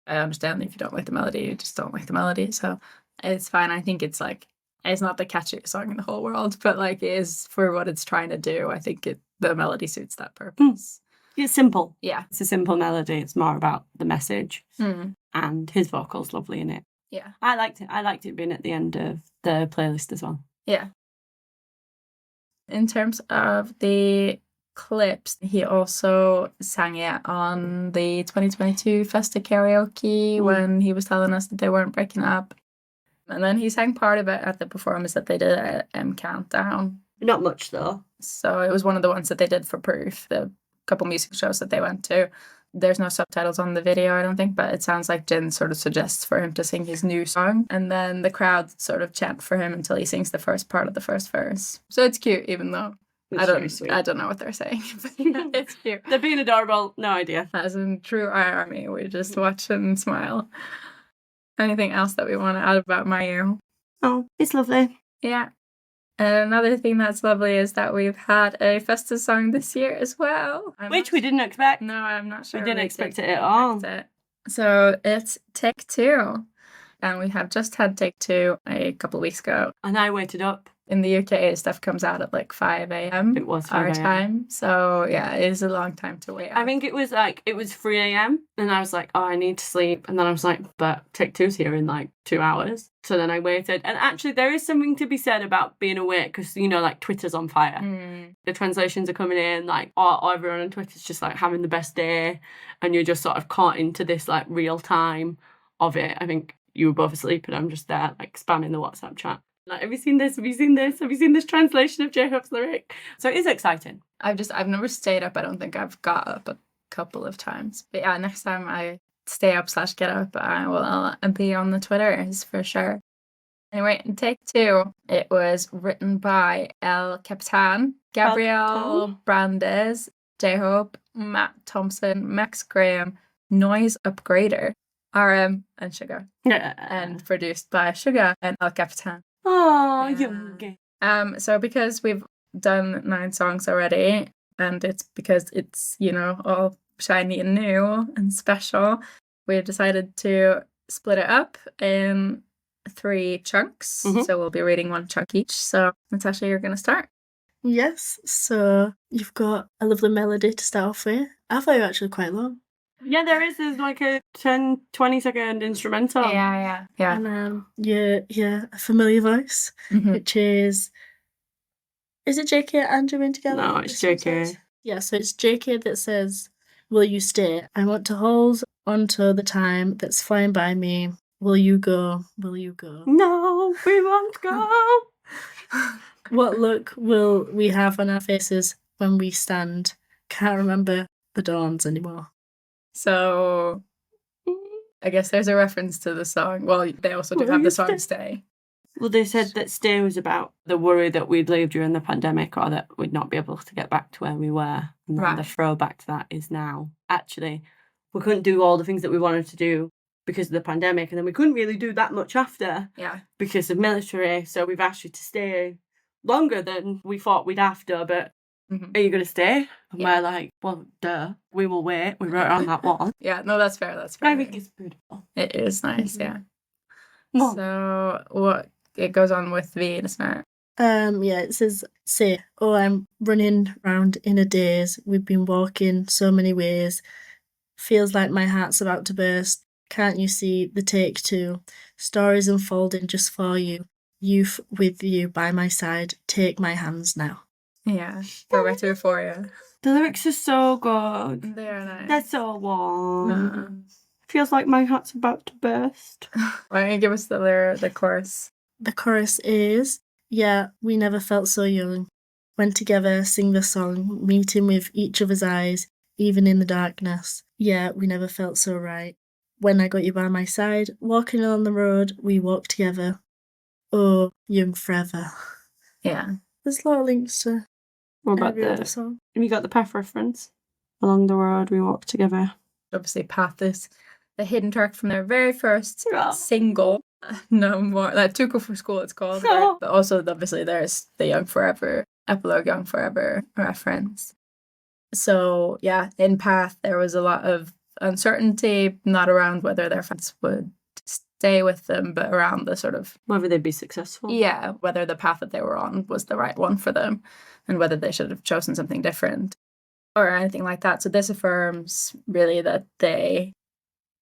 I understand if you don't like the melody, you just don't like the melody. So it's fine. I think it's like, it's not the catchiest song in the whole world, but like it is for what it's trying to do. I think the melody suits that purpose. It's simple. Yeah. It's a simple melody. It's more about the message. And his vocal's lovely in it. Yeah. I liked it. I liked it being at the end of the playlist as well. Yeah. In terms of the clips, he also sang it on the 2022 Festa karaoke when he was telling us that they weren't breaking up. And then he sang part of it at the performance that they did at Countdown. Not much though. So it was one of the ones that they did for Proof, the couple music shows that they went to. There's no subtitles on the video, I don't think, but it sounds like Jin sort of suggests for him to sing his new song. And then the crowd sort of chant for him until he sings the first part of the first verse. So it's cute, even though I don't know what they're saying. But it's cute. They're being adorable. No idea. As in true army, we just watch and smile. Anything else that we want to add about Mayu? Oh, it's lovely. Yeah. Another thing that's lovely is that we've had a Festa song this year as well. Which we didn't expect. No, I'm not sure. We didn't expect it at all. So it's Take Two. And we have just had Take Two a couple of weeks ago. And I waited up. In the UK, stuff comes out at like 5 a.m. It was 5 our a.m. time. So yeah, it is a long time to wait. I think it was 3 a.m. and I was like, oh, I need to sleep. And then I was like, but Take Two's here in like 2 hours. So then I waited. And actually, there is something to be said about being awake because, you know, like Twitter's on fire. The translations are coming in, like, everyone on Twitter's just like having the best day. And you're just sort of caught into this like real time of it. I think you were both asleep and I'm just there like spamming the WhatsApp chat. Like, have you seen this? Have you seen this? Have you seen this translation of J-Hope's lyric? So it is exciting. I've never stayed up. I don't think I've got up a couple of times. But yeah, next time I stay up / get up, I will be on the Twitters for sure. Anyway, Take Two, it was written by El Capitan, Gabriel Brandes, J-Hope, Matt Thompson, Max Graham, Noise Upgrader, RM, and Sugar. And produced by Sugar and El Capitan. Oh, young. So because we've done 9 songs already, and it's because it's, you know, all shiny and new and special, we've decided to split it up in 3 chunks. So we'll be reading 1 chunk each. So Natasha, you're going to start. Yes, so you've got a lovely melody to start off with. I thought you were actually quite long. Yeah, there is. There's like a 10-20 second instrumental. Yeah. And a familiar voice, which is it JK and Jimin together? No, it's JK. Yeah, so it's JK that says, will you stay? I want to hold onto the time that's flying by me. Will you go? Will you go? No, we won't go. What look will we have on our faces when we stand? Can't remember the dawns anymore. So I guess there's a reference to the song. Well, they also do have the song Stay. Well, they said that Stay was about the worry that we'd leave during the pandemic or that we'd not be able to get back to where we were. And then the throwback to that is now, actually, we couldn't do all the things that we wanted to do because of the pandemic. And then we couldn't really do that much after because of military. So we've asked you to stay longer than we thought we'd have to, but are you going to stay? And we're like, well, duh, we will wait. We wrote it on that wall. Yeah, no, that's fair. I think it's beautiful. It is nice, yeah. So what it goes on with V, doesn't it? It says, say, oh, I'm running round in a daze. We've been walking so many ways. Feels like my heart's about to burst. Can't you see the Take Two? Stories unfolding just for you. Youth with you by my side. Take my hands now. Yeah, go back to Euphoria. The lyrics are so good. They are nice. They're so warm. Feels like my heart's about to burst. Why don't you give us the chorus? The chorus is, Yeah, we never felt so young. When together, sing the song, meeting with each other's eyes, even in the darkness. Yeah, we never felt so right. When I got you by my side, walking on the road, we walked together. Oh, young forever. Yeah. There's a lot of links to What about every other song. Have you got the path reference? Along the road we walk together. Obviously, Path is the hidden track from their very first Yeah. single. No more. Like, Tuco for School, it's called. Oh. But also, obviously, there's the Young Forever, Epilogue Young Forever reference. So, yeah, in Path, there was a lot of uncertainty, not around whether their fans would stay with them, but around the sort of, Whether they'd be successful. yeah, whether the path that they were on was the right one for them and whether they should have chosen something different or anything like that. So this affirms really that they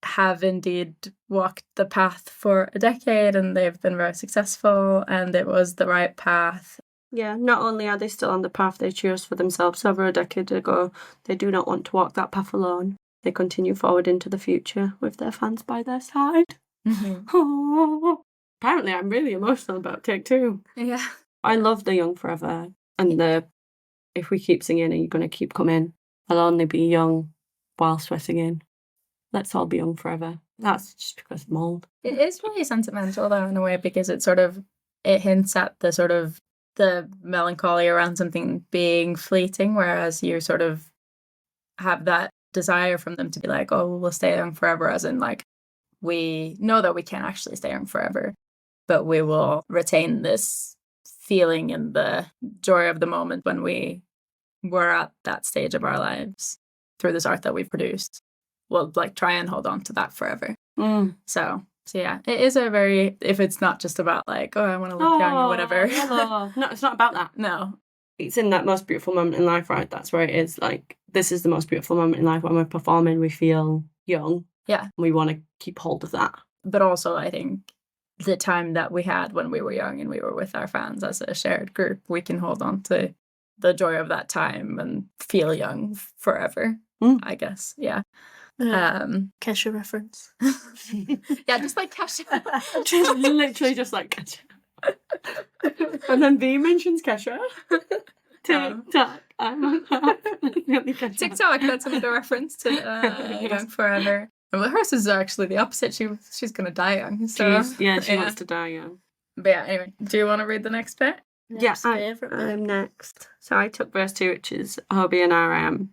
have indeed walked the path for a decade and they've been very successful and it was the right path. Yeah, not only are they still on the path they chose for themselves over a decade ago, they do not want to walk that path alone. They continue forward into the future with their fans by their side. Mm-hmm. Apparently, I'm really emotional about Take Two. Yeah. I love the Young Forever and the if we keep singing, are you going to keep coming? I'll only be young whilst we're singing. Let's all be young forever. That's just because I'm old. It is really sentimental though in a way because it hints at the sort of the melancholy around something being fleeting, whereas you sort of have that desire from them to be like, oh, we'll stay young forever, as in like we know that we can't actually stay young forever, but we will retain this feeling and the joy of the moment when we were at that stage of our lives through this art that we've produced. We'll like try and hold on to that forever. So yeah, it is a very, if it's not just about like, oh, I want to look young or whatever. No, it's not about that. No. It's in that most beautiful moment in life, right? That's where it is. Like, this is the most beautiful moment in life when we're performing, we feel young. Yeah. And we want to keep hold of that. But also, I think the time that we had when we were young and we were with our fans as a shared group, we can hold on to the joy of that time and feel young forever, I guess. Yeah. Kesha reference. Yeah, just like Kesha. Literally just like Kesha. And then V mentions Kesha. TikTok. TikTok, that's another reference to Young Forever. Well, hers is actually the opposite. She's going to die young. So she wants to die young. But yeah, anyway, do you want to read the next bit? I'm next. So I took verse 2, which is Hobie and RM.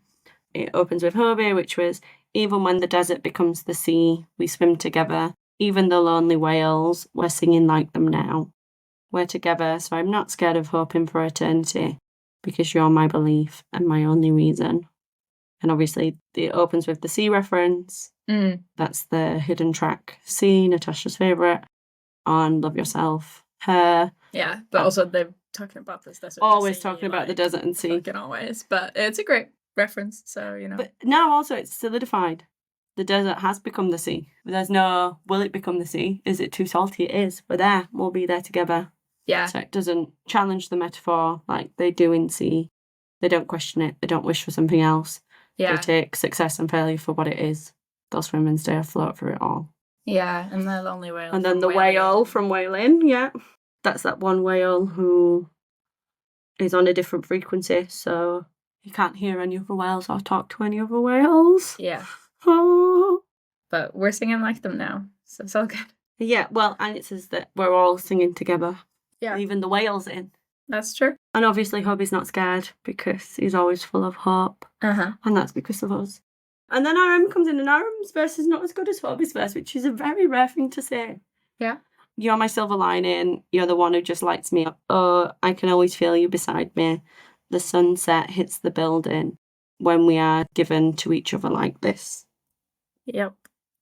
It opens with Hobie, which was, even when the desert becomes the sea, we swim together. Even the lonely whales, we're singing like them now. We're together, so I'm not scared of hoping for eternity, because you're my belief and my only reason. And obviously, it opens with the sea reference. That's the hidden track C, Natasha's favourite, on Love Yourself, Her. Yeah, but also they're talking about this desert. Always talking about the desert and sea. Fucking always, but it's a great reference, so, you know. But now also it's solidified. The desert has become the sea. There's no, will it become the sea? Is it too salty? It is. We're there. We'll be there together. Yeah. So it doesn't challenge the metaphor like they do in sea. They don't question it. They don't wish for something else. Yeah. They take success and failure for what it is. They'll swim and stay afloat through it all. Yeah, and the lonely whale. And then the whale from whaling, yeah. That's that one whale who is on a different frequency, so you can't hear any other whales or talk to any other whales. Yeah. Oh. But we're singing like them now, so it's all good. Yeah, well, and it says that we're all singing together. Yeah. Even the whales in. That's true. And obviously Hobie's not scared because he's always full of hope. Uh-huh. And that's because of us. And then RM comes in and RM's verse is not as good as Hobie's verse, which is a very rare thing to say. Yeah. You're my silver lining. You're the one who just lights me up. Oh, I can always feel you beside me. The sunset hits the building when we are given to each other like this. Yep.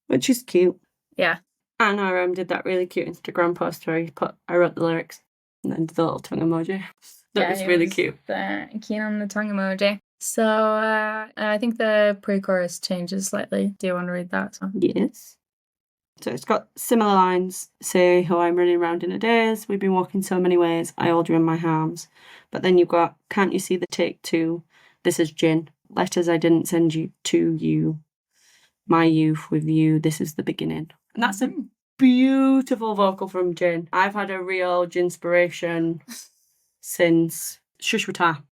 Which is cute. Yeah. And RM did that really cute Instagram post where I wrote the lyrics and then did the little tongue emoji. That was really cute. Keen on the tongue emoji. So I think the pre-chorus changes slightly. Do you want to read that song? Yes. So it's got similar lines. Say how I'm running around in a daze. We've been walking so many ways. I hold you in my arms. But then you've got, can't you see the take two? This is gin. Letters I didn't send you to you. My youth with you. This is the beginning. And that's beautiful vocal from Jin. I've had a real Jinspiration since Shushwata.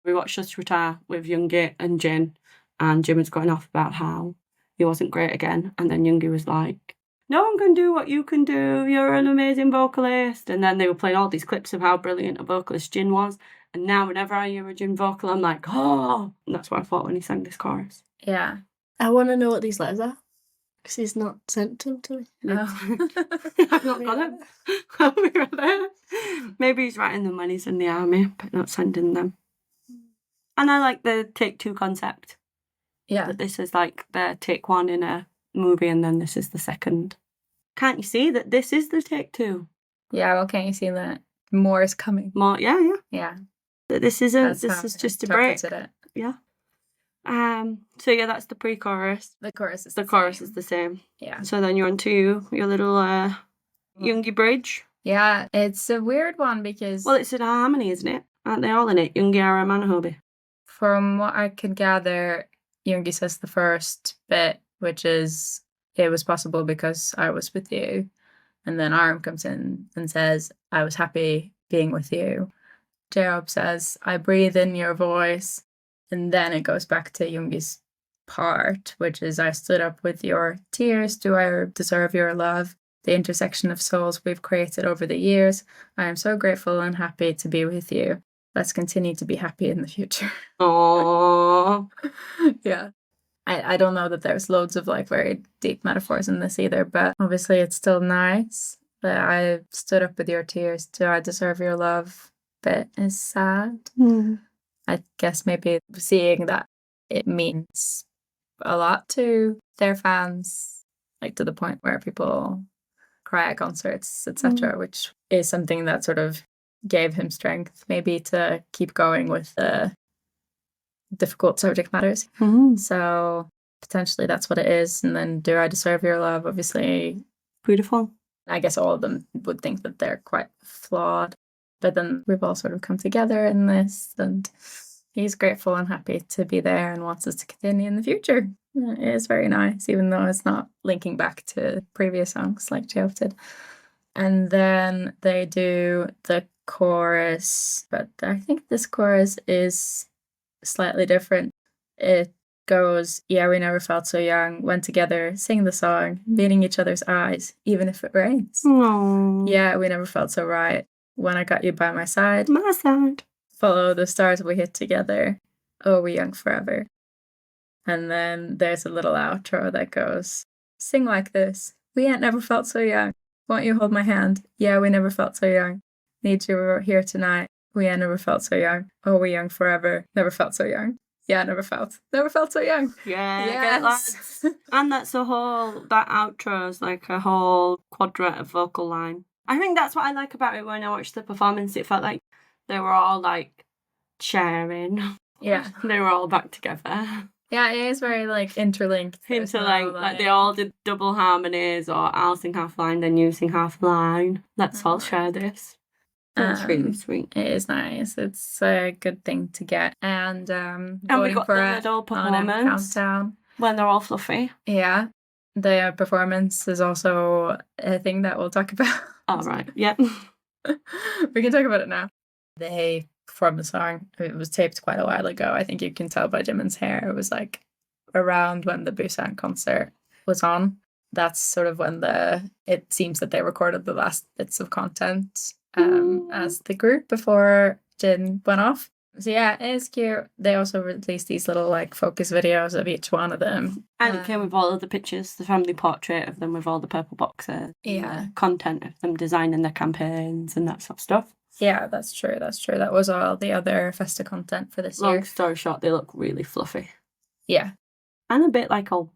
We watched Shushwata with Yoongi and Jin, and Jin was going off about how he wasn't great again, and then Yoongi was like, no one can do what you can do, you're an amazing vocalist. And then they were playing all these clips of how brilliant a vocalist Jin was, and now whenever I hear a Jin vocal, I'm like, oh, and that's what I thought when he sang this chorus. Yeah. I want to know what these letters are, because he's not sent them to me. Oh. I've not got them. I'll be right there. Maybe he's writing them when he's in the army, but not sending them. And I like the take two concept. Yeah. That this is like the take one in a movie and then this is the second. Can't you see that this is the take two? Yeah, well, can't you see that more is coming? More, yeah. Yeah. That this isn't, That's this how is just a I break. interpreted it. Yeah. So yeah, that's the pre-chorus. The chorus is The chorus is the same. Yeah. So then you're on to your little Yoongi bridge. Yeah, it's a weird one because Well, it's in harmony, isn't it? Aren't they all in it? Yoongi, Aram and Hobi. from what I could gather, Yoongi says the first bit, which is, it was possible because I was with you. And then Aram comes in and says, I was happy being with you. Jaehob says, I breathe in your voice. And then it goes back to Yoongi's part, which is, I stood up with your tears. Do I deserve your love? The intersection of souls we've created over the years. I am so grateful and happy to be with you. Let's continue to be happy in the future. Aww. Yeah. I don't know that there's loads of like very deep metaphors in this either, but obviously it's still nice that I stood up with your tears. Do I deserve your love? Bit is sad. I guess maybe seeing that it means a lot to their fans, like to the point where people cry at concerts, etc., which is something that sort of gave him strength maybe to keep going with the difficult subject matters. So potentially that's what it is. And then do I deserve your love? Obviously, Beautiful. I guess all of them would think that they're quite flawed, but then we've all sort of come together in this, and he's grateful and happy to be there and wants us to continue in the future. It is very nice, even though it's not linking back to previous songs like Geoff did. And then they do the chorus, but I think this chorus is slightly different. It goes, yeah, we never felt so young, went together, sing the song, meeting each other's eyes, even if it rains. Aww. Yeah, we never felt so right, when I got you by my side. My side. Follow the stars we hit together. Oh, we're young forever. And then there's a little outro that goes, sing like this. We ain't never felt so young. Won't you hold my hand? Yeah, we never felt so young. Need you here tonight. We ain't never felt so young. Oh, we're young forever. Never felt so young. Yeah, never felt so young. Yeah, Yes. get it, lads. And that's a whole, that outro is like a whole quadrant of vocal line. I think that's what I like about it when I watched the performance. It felt like they were all like sharing. Yeah. They were all back together. Yeah, it is very like interlinked. There's Into no, like they all did double harmonies, or I'll sing half line, then you sing half line. Let's all share this. That's really sweet. It is nice. It's a good thing to get. And we voting got for the it little on a performance. countdown. When they're all fluffy. Yeah. The performance is also a thing that we'll talk about. Oh, right. Yeah. We can talk about it now. They performed the song. It was taped quite a while ago. I think you can tell by Jimin's hair. It was like around when the Busan concert was on. That's sort of when it seems that they recorded the last bits of content as the group before Jin went off. So yeah, it is cute. They also released these little like focus videos of each one of them. And it came with all of the pictures, the family portrait of them with all the purple boxes. Yeah. The content of them designing their campaigns and that sort of stuff. Yeah, that's true. That's true. That was all the other Festa content for this year. Long story short, they look really fluffy. Yeah. And a bit like old.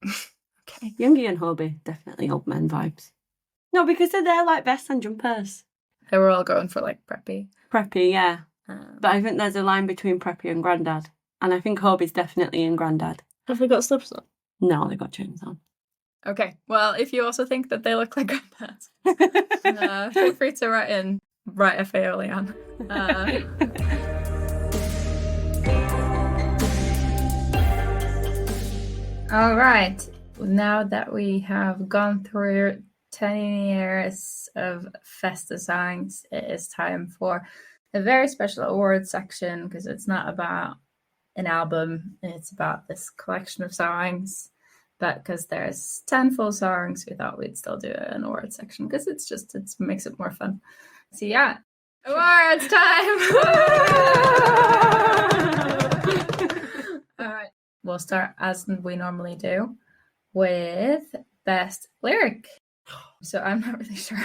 Okay. Yoongi and Hobi, definitely old men vibes. No, because they're like vests and jumpers. They were all going for like preppy. Preppy, yeah. But I think there's a line between Preppy and Grandad. And I think Hobi's definitely in Grandad. Have they got slippers on? No, they got chains on. Okay. Well, if you also think that they look like granddads, feel free to write a Faoli on. All right. Now that we have gone through 10 years of Festa songs, it is time for a very special awards section because it's not about an album, it's about this collection of songs. But because there's 10 full songs, we thought we'd still do an awards section because it makes it more fun. So yeah, awards time! All right, we'll start as we normally do with best lyric. So I'm not really sure.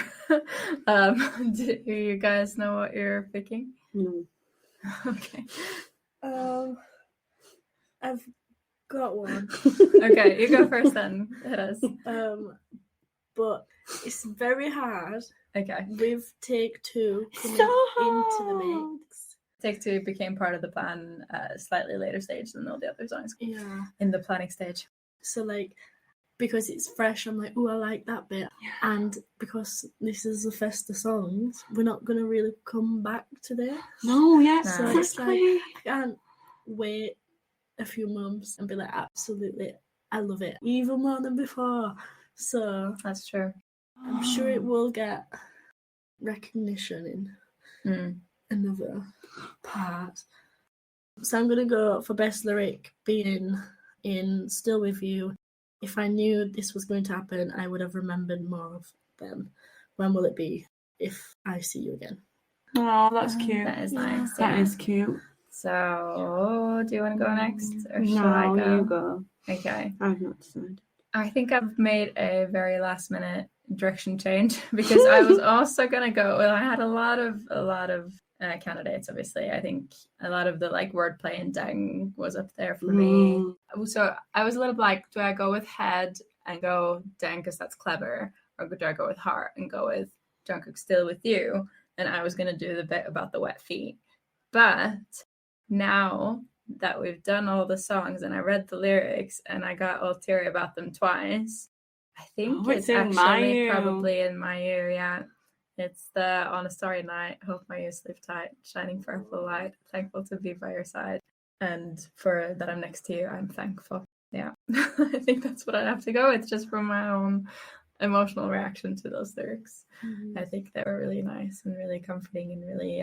Do you guys know what you're picking? No. Okay. I've got one. Okay, you go first then. Hit us. But it's very hard Okay. with Take Two coming So into the mix. Take Two became part of the plan at a slightly later stage than all the other songs Yeah. in the planning stage. So like, because it's fresh, I'm like, oh, I like that bit. And because this is the Festa songs, we're not gonna really come back to this. No, yes, So No. it's like, I can't wait a few months and be like, absolutely, I love it even more than before. So That's true. I'm sure it will get recognition in another part. So I'm gonna go for best lyric being in Still With You. If I knew this was going to happen, I would have remembered more of them. When will it be? If I see you again. Oh, that's cute. That is nice. That yeah. is cute. So, do you want to go next? Or shall I No, go? you go. Okay. I've not decided. I think I've made a very last minute direction change because I was also going to go, well, I had a lot of candidates, obviously. I think a lot of the like wordplay and dang was up there for me. So I was a little like, do I go with head and go dang because that's clever, or do I go with heart and go with Jungkook Still With You? And I was going to do the bit about the wet feet. But now that we've done all the songs and I read the lyrics and I got all teary about them twice, I think it's in actually Mayu. probably in Mayu, yeah. It's the On a Starry Night, Hope My You Sleep Tight, Shining for a Full Light, Thankful to Be by Your Side. And for that I'm next to you, I'm thankful. Yeah. I think that's what I have to go with just from my own emotional reaction to those lyrics. I think they were really nice and really comforting and really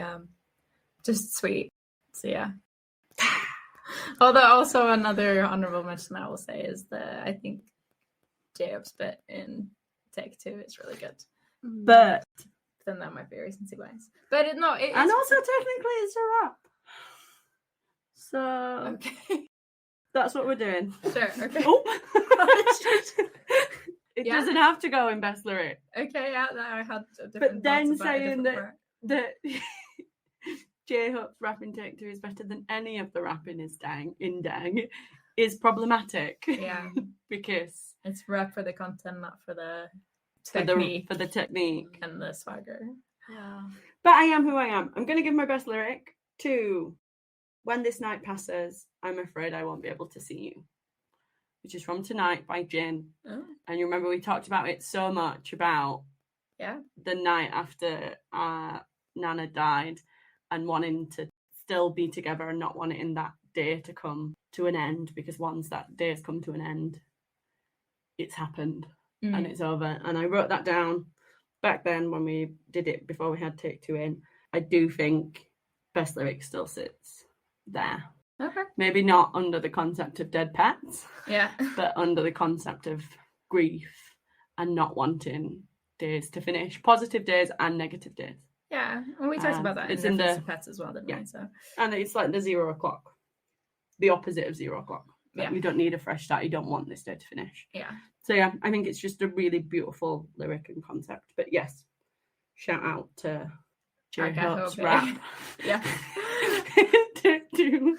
just sweet. So yeah. Although also another honorable mention I will say is I think J-Up's bit in Take Two is really good. But Then that might be recency bias. But and also technically it's a rap. So okay. that's what we're doing. Sure, okay. Oh. It doesn't have to go in best lyric. Okay, yeah, I had different But then thoughts about a saying different that J-Hope's rapping Take Two is better than any of the rapping is Dang is problematic. Yeah. Because it's rap for the content, not for the for technique. the technique And the swagger. Yeah. But I am who I am. I'm going to give my best lyric to When This Night Passes, I'm Afraid I Won't Be Able to See You, which is from Tonight by Jin. Oh. And you remember we talked about it so much about the night after Nana died and wanting to still be together and not wanting that day to come to an end, because once that day has come to an end, it's happened and it's over. And I wrote that down back then when we did it before we had Take Two in. I do think best lyric still sits there. Okay. Maybe not under the concept of dead pets, but under the concept of grief and not wanting days to finish, positive days and negative days. Yeah, and we talked about that. It's in the pets as well, didn't we? So. And it's like the 0 o'clock, the opposite of 0 o'clock. Like you don't need a fresh start. You don't want this day to finish. Yeah. So yeah, I think it's just a really beautiful lyric and concept. But yes, shout out to J-Hope's rap. Yeah. Take Two.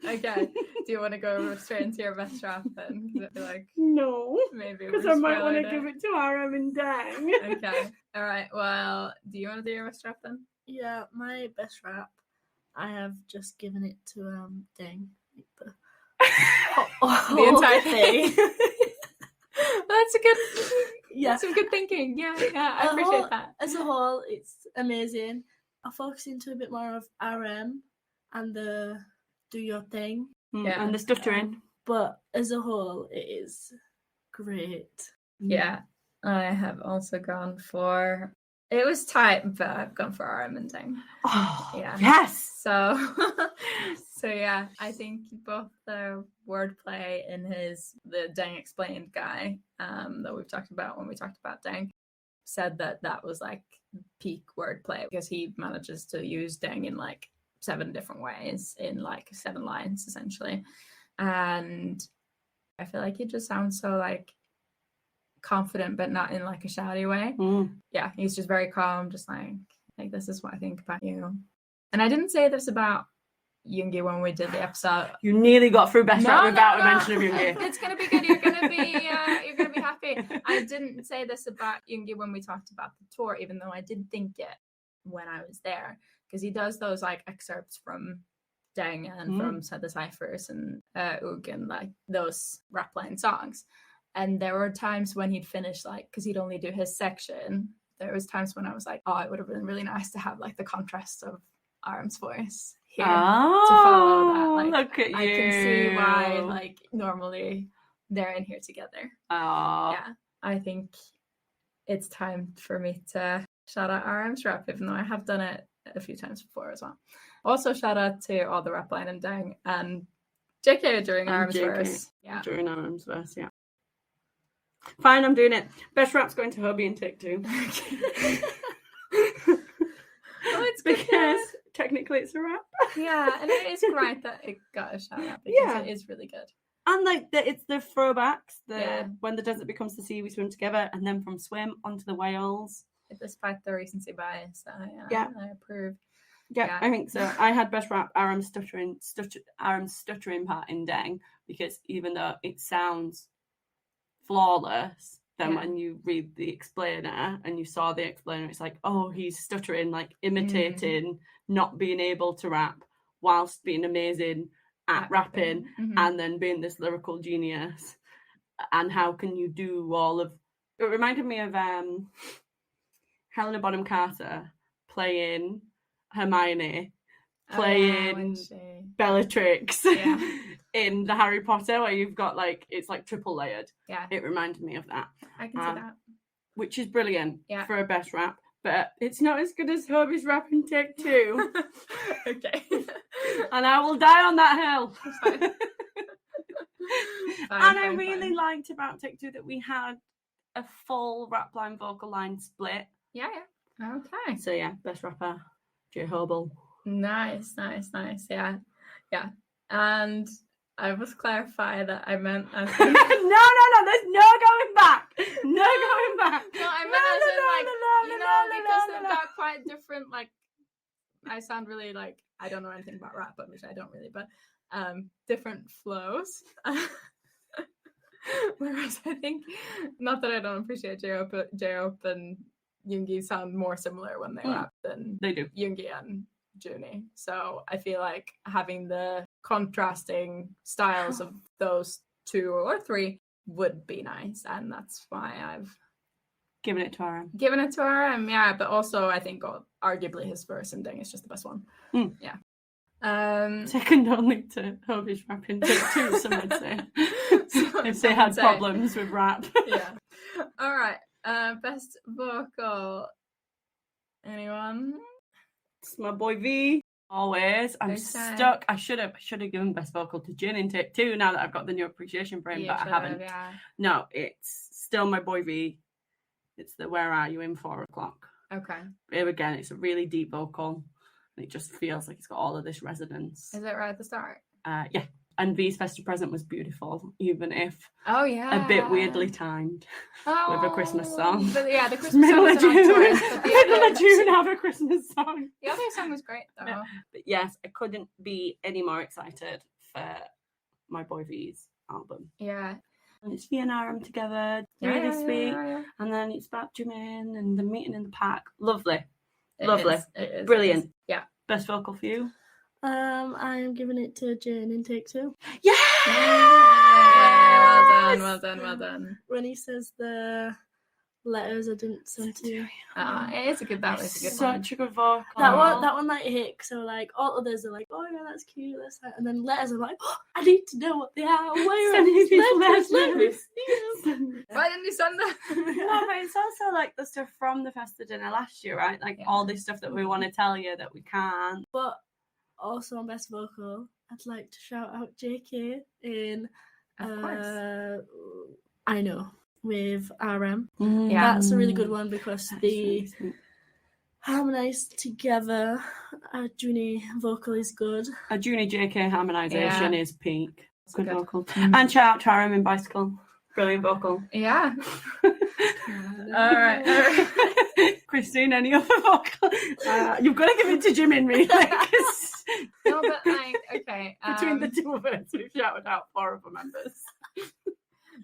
Okay. Do you want to go straight into your best rap then? Because I feel like no, maybe because I might want to give it to RM and Dang. Okay. All right. Well, do you want to do your best rap then? Yeah, my best rap, I have just given it to Dang. The entire thing. That's a good. Yeah, some good thinking. Yeah, I appreciate that. As a whole, it's amazing. I'll focus into a bit more of RM and the Do Your Thing. And the stuttering. But as a whole, it is great. Yeah. I have also gone for. It was tight, but I've gone for RM and Deng. Oh, Yeah. yes! So, so yeah, I think both the wordplay in the Deng Explained guy that we've talked about when we talked about Deng said that was like peak wordplay because he manages to use Deng in like 7 different ways in like 7 lines essentially. And I feel like he just sounds so like confident, but not in like a shouty way. Yeah, he's just very calm, just like this is what I think about you. And I didn't say this about Yoongi when we did the episode. You nearly got through best rap without a mention of Yoongi. It's gonna be good. You're gonna be happy. I didn't say this about Yoongi when we talked about the tour, even though I did think it when I was there, because he does those like excerpts from Deng and from the Cyphers and Oog and like those rap line songs. And there were times when he'd finish like, because he'd only do his section. There was times when I was like, oh, it would have been really nice to have like the contrast of RM's voice here to follow that. Like, look at you. I can see why like normally they're in here together. Yeah, I think it's time for me to shout out RM's rap, even though I have done it a few times before as well. Also, shout out to all the rap line and Deng and JK during RM's verse. Yeah, during RM's verse. Yeah. Fine, I'm doing it. Best rap's going to Hobie and Take Two. Well, it's because technically it's a rap. Yeah, and it is great that it got a shout out because it is really good. And like it's the throwbacks, when the desert becomes the sea, we swim together, and then from swim onto the whales. Despite the recency bias, I approve. Yeah, I think so. I had best rap Aram's stuttering part in Deng, because even though it sounds flawless, then when you read the explainer and you saw the explainer, it's like, oh, he's stuttering, like imitating, not being able to rap whilst being amazing at rapping and then being this lyrical genius. And how can you do all of it? Reminded me of Helena Bonham Carter playing Hermione, playing Bellatrix in the Harry Potter, where you've got like it's like triple layered. Yeah, it reminded me of that. I can see that, which is brilliant for a best rap, but it's not as good as Hobie's rap in Take Two. Okay, and I will die on that hill. I really liked about Take Two that we had a full rap line vocal line split. Yeah. Okay. So yeah, best rapper, J Hobel. Nice. Yeah. And I must clarify that I meant as no, there's no going back. No going back. No, I meant because they've got quite different, like, I sound really like I don't know anything about rap, but which I don't really, but different flows. Whereas I think, not that I don't appreciate J-Hope and Yoongi sound more similar when they rap than they do. Yoongi and Junie. So I feel like having the contrasting styles of those 2 or 3 would be nice, and that's why I've given it to RM. Yeah, but also I think arguably his verse and Deng is just the best one. Yeah. Second only to Hobie's rap in Take Two, some would say. If they had problems with rap. Yeah. All right. Best vocal. Anyone? It's my boy V. Always. I'm stuck. I should have given best vocal to Jin in Take Two now that I've got the new appreciation for him, but I haven't. Yeah. No, it's still my boy V. It's the Where Are You in 4 o'clock. Okay. Here again, it's a really deep vocal. And it just feels like it's got all of this resonance. Is it right at the start? Yeah. And V's festive present was beautiful, even if a bit weirdly timed with a Christmas song. But yeah, the Christmas song was Middle of June, have a Christmas song. The other song was great though. Yeah. But yes, I couldn't be any more excited for my boy V's album. Yeah. And it's V and RM together, really sweet. Yeah. And then it's about Jimin and the meeting in the park. Lovely. It is. Brilliant. Yeah. Best vocal for you? I'm giving it to Jane in Take Two. Yeah! Well done. When he says the Letters I didn't send to you. It is a good. That was a good one. Such a good vocal. That one like hit. So like all others are like, oh yeah, that's cute, that's that. And then letters are like, oh, I need to know what they are. Where Send are me these these letters? letters. Why didn't you send that? No, but it's also like the stuff from the Festa dinner last year, right? Like all this stuff that we want to tell you that we can't. But also on best vocal, I'd like to shout out JK in Of course. I Know with RM. Yeah. That's a really good one because they harmonise together. Junie vocal is good. A Junie JK harmonisation is peak. Good vocal. Mm-hmm. And shout out to RM in Bicycle. Brilliant vocal. Yeah. All right. Christine, any other vocal? You've got to give it to Jimin, really. No, but like, okay. Between the two of us, we've shouted out 4 of the members.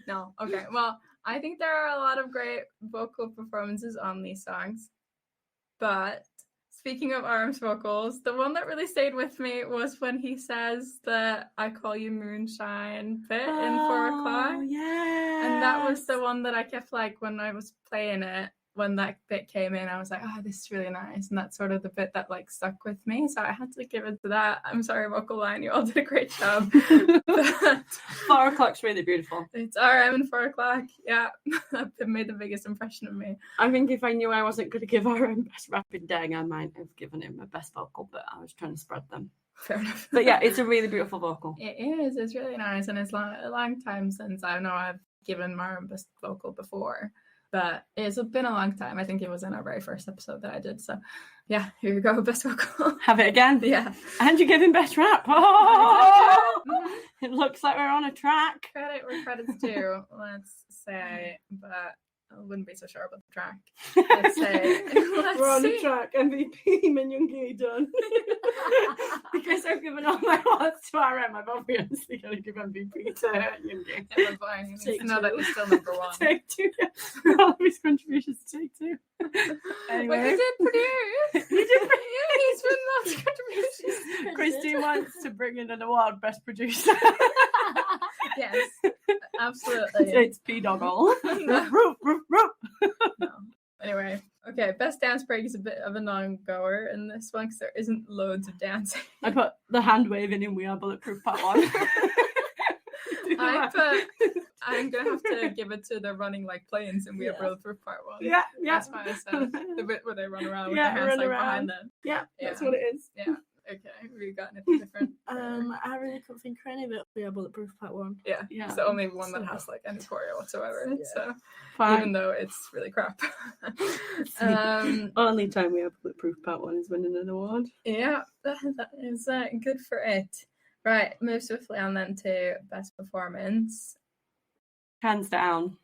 No, okay. Well, I think there are a lot of great vocal performances on these songs. But speaking of Arm's vocals, the one that really stayed with me was when he says the I Call You Moonshine bit in 4 o'clock. Yeah. And that was the one that I kept like when I was playing it. When that bit came in, I was like, oh, this is really nice. And that's sort of the bit that like stuck with me. So I had to give it to that. I'm sorry, vocal line. You all did a great job. But 4 o'clock's really beautiful. It's RM and 4 o'clock. Yeah. That made the biggest impression of me. I think if I knew I wasn't going to give RM best rapping dang, I might have given him a best vocal, but I was trying to spread them. Fair enough. But yeah, it's a really beautiful vocal. It is. It's really nice. And it's a long time since I know I've given Maren best vocal before. But it's been a long time. I think it was in our very first episode that I did. So, yeah, here you go. Best vocal. Have it again. Yeah. And you give him best rap. Oh! It looks like we're on a track. Credit where credit's due, let's say. But I wouldn't be so sure about the track. Let's say. We're on the track. MVP, Minyoongi done. Because I've given all my awards to RM, I've obviously got to give MVP to Yoongi. It was fine. You need to know that he's still number 1. Take 2. For all of his contributions, take 2. Anyway. But you did produce. You did produce. Yeah, he's been lots of contributions. Christine wants to bring in an award, Best Producer. Yes, absolutely. It's P-Doggle. No. Anyway, okay, best dance break is a bit of a non-goer in this one because there isn't loads of dancing. I put the hand waving in We Are Bulletproof Part 1. I'm going to have to give it to the running like planes in We Are Bulletproof Part 1. Yeah. That's why I said the bit where they run around with their hands like behind them. Yeah, that's what it is. Yeah. Okay, we got anything different? I really couldn't think of any of it. We Are Bulletproof Part 1. Yeah, it's the only one that has like any choreo whatsoever. Yeah. So Fine. even though it's really crap. Only time We Are Bulletproof Part 1 is winning an award. Yeah, that is good for it. Right, move swiftly on then to best performance. Hands down.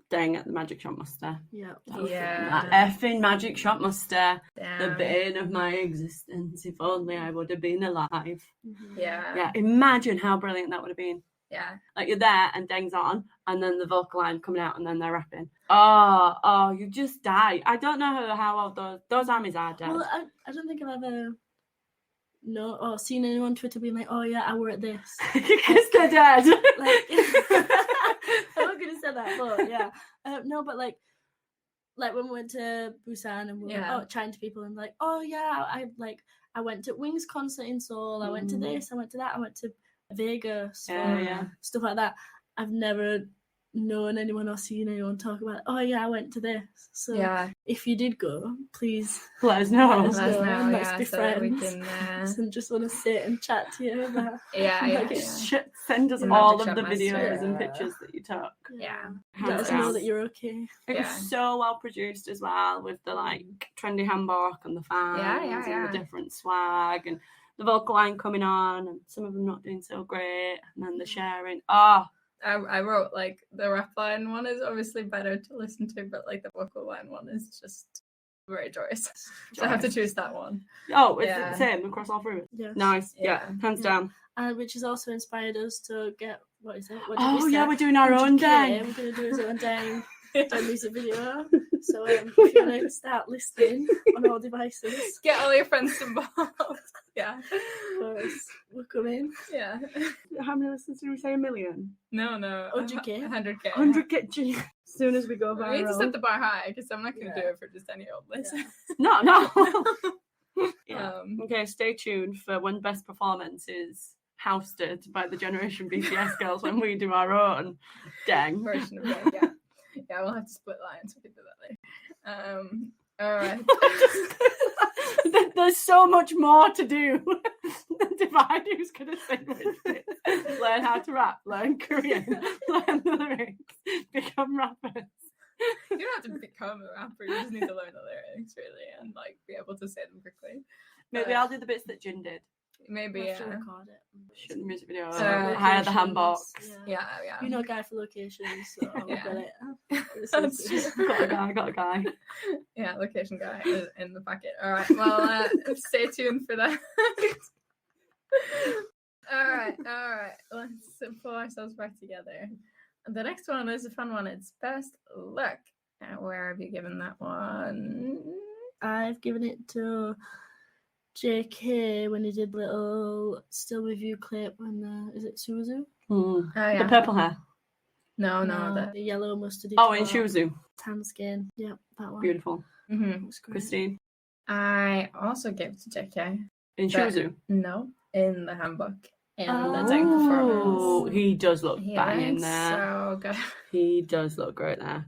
Dang at the Magic Shot Muster. Yeah. Yeah. That effing Magic Shot Muster. Damn. The bane of my existence. If only I would have been alive. Mm-hmm. Yeah. Imagine how brilliant that would have been. Yeah. Like you're there and Deng's on, and then the vocal line coming out, and then they're rapping. Oh, you just die. I don't know how old those armies are dead. Well, I don't think I've ever seen anyone on Twitter being like, oh yeah, I were at this. Because they're dead. Like, I'm not gonna say that, but yeah. No, but like when we went to Busan and we were chatting to people and like, oh yeah, I went to Wings concert in Seoul. I went to this. I went to that. I went to Vegas. Stuff like that. I've never known anyone or seen anyone talk about, oh yeah, I went to this. So if you did go, please let us know. Let's be so friends. we can, and just want to sit and chat to you about Send us all of the videos and pictures that you took. Yeah. Let us know that you're okay. It was so well produced as well, with the like trendy hanbok and the fans and the different swag and the vocal line coming on and some of them not doing so great and then the sharing. I wrote like the rap line one is obviously better to listen to, but like the vocal line one is just very joyous. So I have to choose that one. Oh, it's the same across all 3 of it. Yes. Nice. Yeah. Hands down. Which has also inspired us to get, what is it? We're doing our own day. We're going to do our own day. the music video. So if you want to start listening on all devices, Get all your friends involved. Yeah. because we're coming. Yeah. How many listens did we say? 1 million? No. 100K? 100K. 100K. As soon as we go We need to viral. set the bar high because I'm not going to Yeah. do it for just any old listen. No. Yeah. Okay, stay tuned for when best performance is housted by the Generation BTS girls when we do our own dang. Version of it, yeah. Yeah, we'll have to split lines. We can do that later. All right. There's so much more to do. Divide who's going to sing which bits. Learn how to rap, learn Korean, learn the lyrics, become rappers. You don't have to become a rapper. You just need to learn the lyrics, really, and like be able to say them quickly. Maybe I'll do the bits that Jin did. Maybe, We have to yeah. record it. Shoot the music video. So, Hire the locations, handbox. Yeah. Yeah. You know, guy for locations, so I'll Yeah. get it. That's true. Got a guy. Yeah, location guy is in the packet. All right. Well, stay tuned for that. All right. Let's pull ourselves back together. The next one is a fun one. It's best look. Where have you given that one? I've given it to JK when he did little Still With You clip when is it Suzu? Oh yeah. The purple hair. No, The yellow mustardy. Oh, in top, Shuzu. tan skin. Yep, that one. Beautiful. Mm-hmm. Looks great. Christine. I also gave it to JK. In But- Shuzu. No, in the handbook. In the Oh. tank Oh, performance. he does look He banging looks there. so good. He does look great there.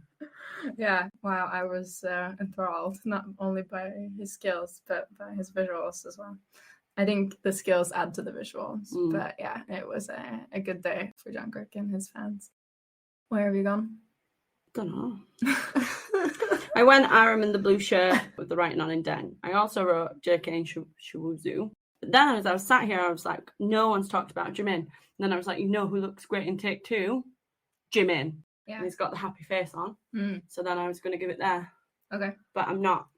Yeah, wow, I was enthralled, not only by his skills, but by his visuals as well. I think the skills add to the visuals, but yeah, it was a good day for Jungkook and his fans. Where have you gone? Don't know. I went Aram in the blue shirt with the writing on in Deng. I also wrote JK in Shuwuzu. But then as I was sat here, I was like, no one's talked about Jimin. And then I was like, you know who looks great in Take Two? Jimin. Yeah. And he's got the happy face on. Mm. So then I was going to give it there. Okay. But I'm not.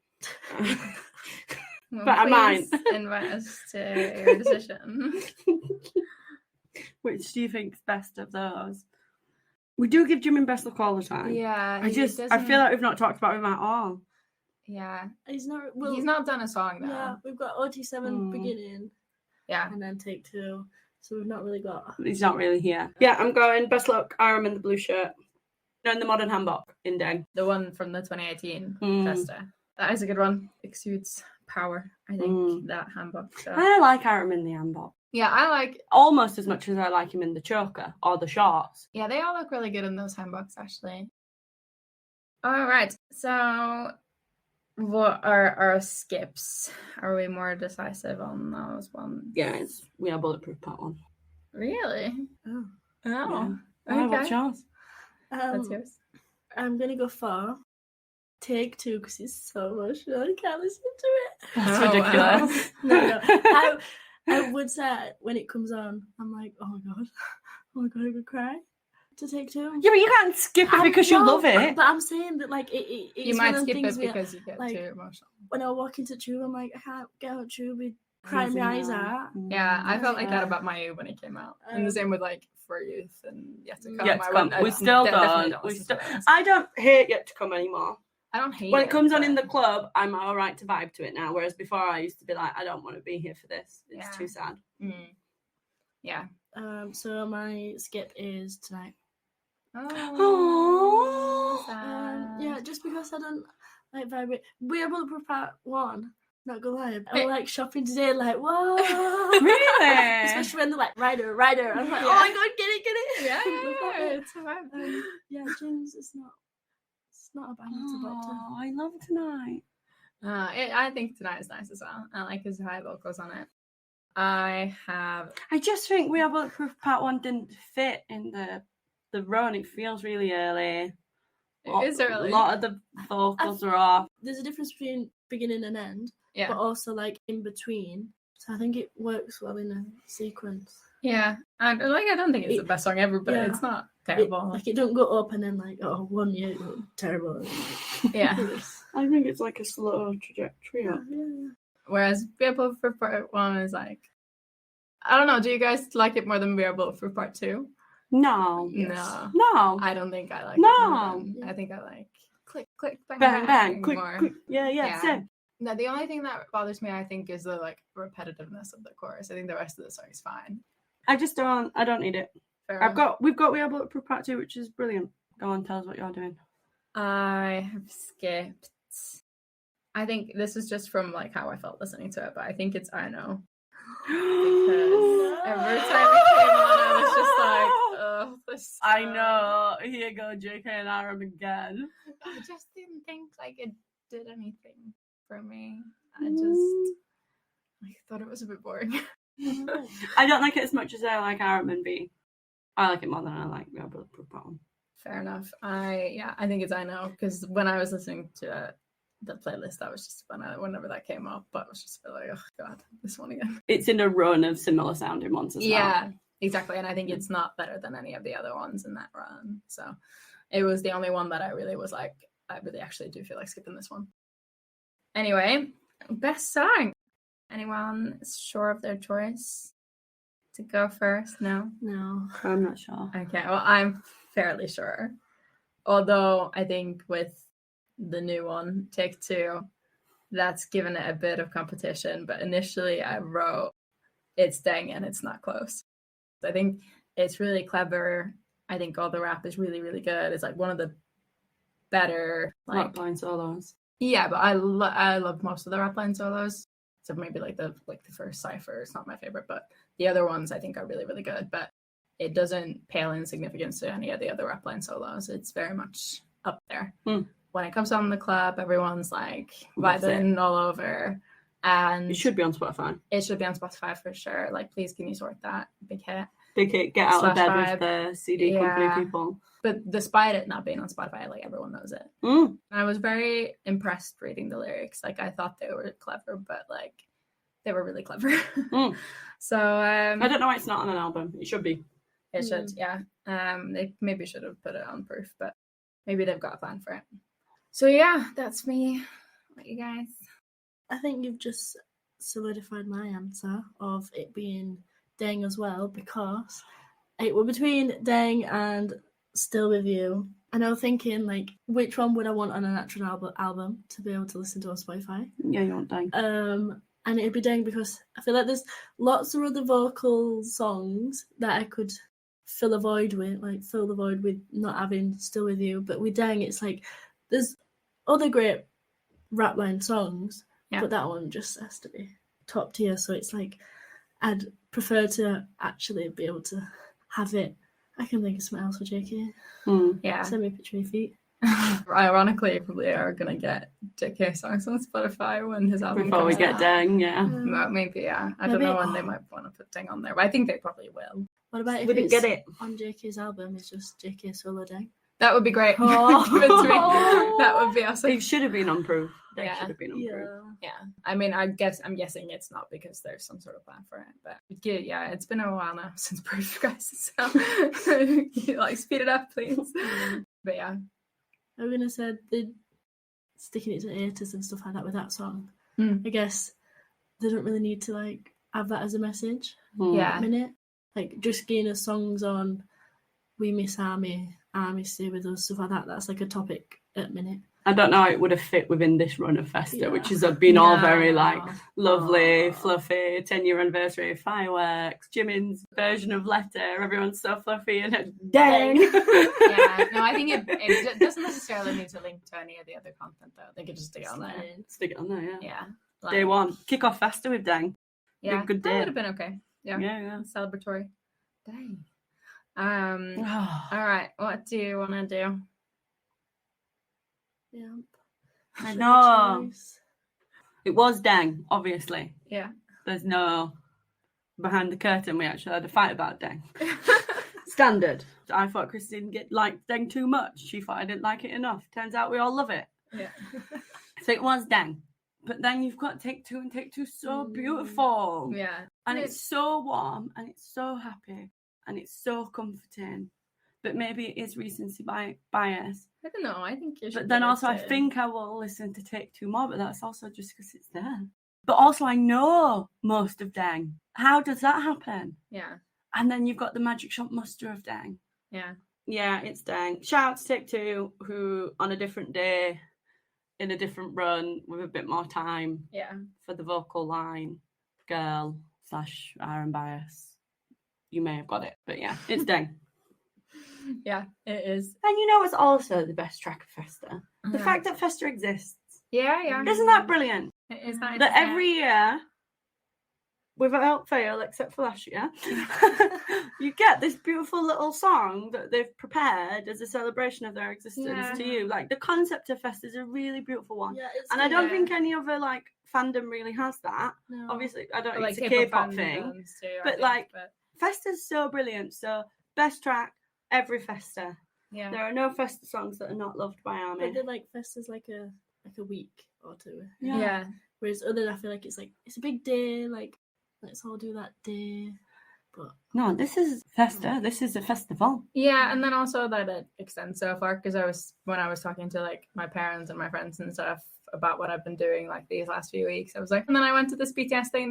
Well, But I might. please invite us to your decision. Which do you think's best of those? We do give Jimin best look all the time. Yeah. I feel like we've not talked about him at all. Yeah. He's not. He's not done a song though. Yeah, we've got OT7 beginning Yeah. and then Take Two, so we've not really got. He's not really here. Yeah, I'm going best look, Aram in the blue shirt. No, in the modern handbook in Deng. The one from the 2018 Mm. Festa. That is a good one. Exudes power, I think, that handbook. So. I like Aram in the handbook. Yeah, I like. Almost as much as I like him in the choker or the shorts. Yeah, they all look really good in those handbooks, actually. All right. So, what are our skips? Are we more decisive on those ones? Yeah, we are bulletproof part one. Really? Oh. Oh. Yeah. Okay. What's yours? That's yours. I'm gonna go for Take Two because it's so emotional. I can't listen to it. That's Oh, ridiculous. No. I would say when it comes on, I'm like, oh my god, I'm gonna cry. To Take Two. Yeah, but you can't skip it because you No, love it. But I'm saying that like it's You one might of the skip things it where, because you get like, too emotional. when I walk into Tube, I'm like, I can't get out Tube with crying my eyes out. Yeah, I felt like that Yeah. about My You when it came out. And the same with like For Youth and Yet to Come. Yet to I Come. wouldn't- I We still definitely don't. listen to it. I don't hate Yet to Come anymore. I don't hate When it comes on in the but- club, I'm all right to vibe to it now. Whereas before, I used to be like, I don't want to be here for this. It's Yeah. too sad. Mm. Yeah. So my skip is Tonight. Oh. Yeah, just because I don't like vibrate. We are Bulletproof Part 1. Not gonna lie, I Hey. was like shopping today, like whoa, Really? especially when they're like rider. I'm like, Yeah. oh my god, get it. Yeah, it's a vibe. Yeah, Jim's. It's not a bad to back to. Oh, I love Tonight. I think Tonight is nice as well. I like his high vocals on it. I just think We Are Bulletproof Part 1 didn't fit in the run. It feels really early. It is early. A lot of the vocals are off. There's a difference between beginning and end, Yeah. but also like in between. So I think it works well in a sequence. Yeah. I don't think it's the best song ever, but Yeah. it's not terrible. It don't go up and then like 1 year terrible. Yeah. I think it's like a slow trajectory. Yeah. Whereas Be Are Bulletproof Part 1 is like, I don't know, do you guys like it more than Be Are Bulletproof Part 2? No. No. No. I don't think I like No. it. I think I like click, click, bang, Bang, bang, quick, more. quick. Yeah, same. No, the only thing that bothers me, I think, is the like repetitiveness of the chorus. I think the rest of the song is fine. I don't need it. Fair enough. We've got We Are Bulletproof Part 2, which is brilliant. Go on, tell us what you're doing. I have skipped. I think this is just from like how I felt listening to it, but I think it's I Know. Because every time it came on, I was just like, oh, this I know. Here go JK and Aram again. I just didn't think like it did anything for me. I thought it was a bit boring. I don't like it as much as I like Aram and B. I like it more than I like We Are Bulletproof Part 1. Fair enough. I think it's I Know, because when I was listening to the playlist, I was just whenever that came up, but I was just like, oh god, this one again. It's in a run of similar sounding ones as well. Yeah, exactly. And I think it's not better than any of the other ones in that run. So it was the only one that I really was like, I really actually do feel like skipping this one. Anyway, best song. Anyone sure of their choice to go first? No? No. I'm not sure. Okay, well, I'm fairly sure. Although I think with the new one, Take Two, that's given it a bit of competition. But initially I wrote It's Dang and It's Not Close. I think it's really clever. I think all the rap is really, really good. It's like one of the better Rap line solos. Yeah, but I love most of the rap line solos. So maybe like the first cipher is not my favorite, but the other ones I think are really, really good. But it doesn't pale in significance to any of the other rap line solos. It's very much up there. When it comes on the club, everyone's like vibing all over. And it should be on Spotify. It should be on Spotify for sure. Like, please can you sort that? Big hit. Big hit. Get out of bed vibe. with the CD company people. But despite it not being on Spotify, like everyone knows it. And I was very impressed reading the lyrics. Like I thought they were clever, but like they were really clever. So I don't know why it's not on an album. It should be. It should, yeah. They maybe should have put it on Proof, but maybe they've got a plan for it. So yeah, that's me. What you guys? I think you've just solidified my answer of it being Dang as well, because it were between Dang and Still With You. And I was thinking, like, which one would I want on an actual album to be able to listen to on Spotify? Yeah, you want Dang. And it'd be Dang because I feel like there's lots of other vocal songs that I could fill the void with not having Still With You. But with Dang, it's like there's other great rap line songs, but that one just has to be top tier. So it's like I'd prefer to actually be able to have it. I can think of something else for JK. Yeah. Send me a picture of your feet. Ironically, probably are going to get JK songs on Spotify when his album Before we get out. Dang, yeah. Well, maybe, yeah. I don't know when they might want to put Dang on there, but I think they probably will. What about if we didn't get it on JK's album? It's just JK solo Dang. That would be great. Oh. Give it to me. That would be awesome. It should have been on Proof. They Yeah. should have been on Proof. Yeah. I mean, I'm guessing it's not because there's some sort of plan for it, but yeah, it's been a while now since Proof, guys. So like speed it up, please. But yeah, I was gonna say they sticking it to haters and stuff like that with that song. I guess they don't really need to like have that as a message. Yeah. A minute, like just getting us songs on We Miss Army Stay With Us, stuff like that. That's like a topic at minute. I don't know how it would have fit within this run of Festa, which has been all very like lovely, fluffy, 10-year anniversary, fireworks, Jimin's version of Letter, everyone's so fluffy and Dang. Yeah, no, I think it doesn't necessarily need to link to any of the other content though. They could just stick it on there. Stick it on there, yeah. Yeah. Like, day one. Kick off Festa with Dang. Yeah. Good That day. would have been okay. Yeah. Yeah. Celebratory. Dang. All right. What do you want to do? Yeah. I know. It was Dang, obviously. Yeah. There's no behind the curtain. We actually had a fight about Dang. Standard. I thought Christine liked Dang too much. She thought I didn't like it enough. Turns out we all love it. Yeah. So it was Dang. But then you've got Take Two, and Take Two's so beautiful. Yeah. And it's so warm, and it's so happy, and it's so comforting. But maybe it is recency bias. I don't know. I think you should. But then also, I think I will listen to Take Two more, but that's also just because it's there. But also, I know most of Dang. How does that happen? Yeah. And then you've got the Magic Shop muster of Dang. Yeah. Yeah, it's Dang. Shout out to Take Two, who on a different day, in a different run, with a bit more time for the vocal line, girl / Iron Bias. You may have got it, but yeah, it's Dang. Yeah, it is. And you know what's also the best track of Festa? The Right. fact that Festa exists. Yeah, yeah. Isn't that brilliant? It is nice. That every year, without fail, except for last year, you get this beautiful little song that they've prepared as a celebration of their existence to you. Like, the concept of Festa is a really beautiful one. Yeah, and I don't think any other, like, fandom really has that. No. Obviously, I don't know, like it's a K-pop thing. Too, but, Festa's so brilliant. So, best track, every Festa. Yeah. There are no Festa songs that are not loved by Army. But then, like, Festa's like a week or two. Yeah. Whereas other, I feel like it's a big day, like, let's all do that day. But no, this is Festa. This is a festival. Yeah, and then also that it extends so far, because when I was talking to like my parents and my friends and stuff about what I've been doing like these last few weeks, I was like, and then I went to this BTS thing,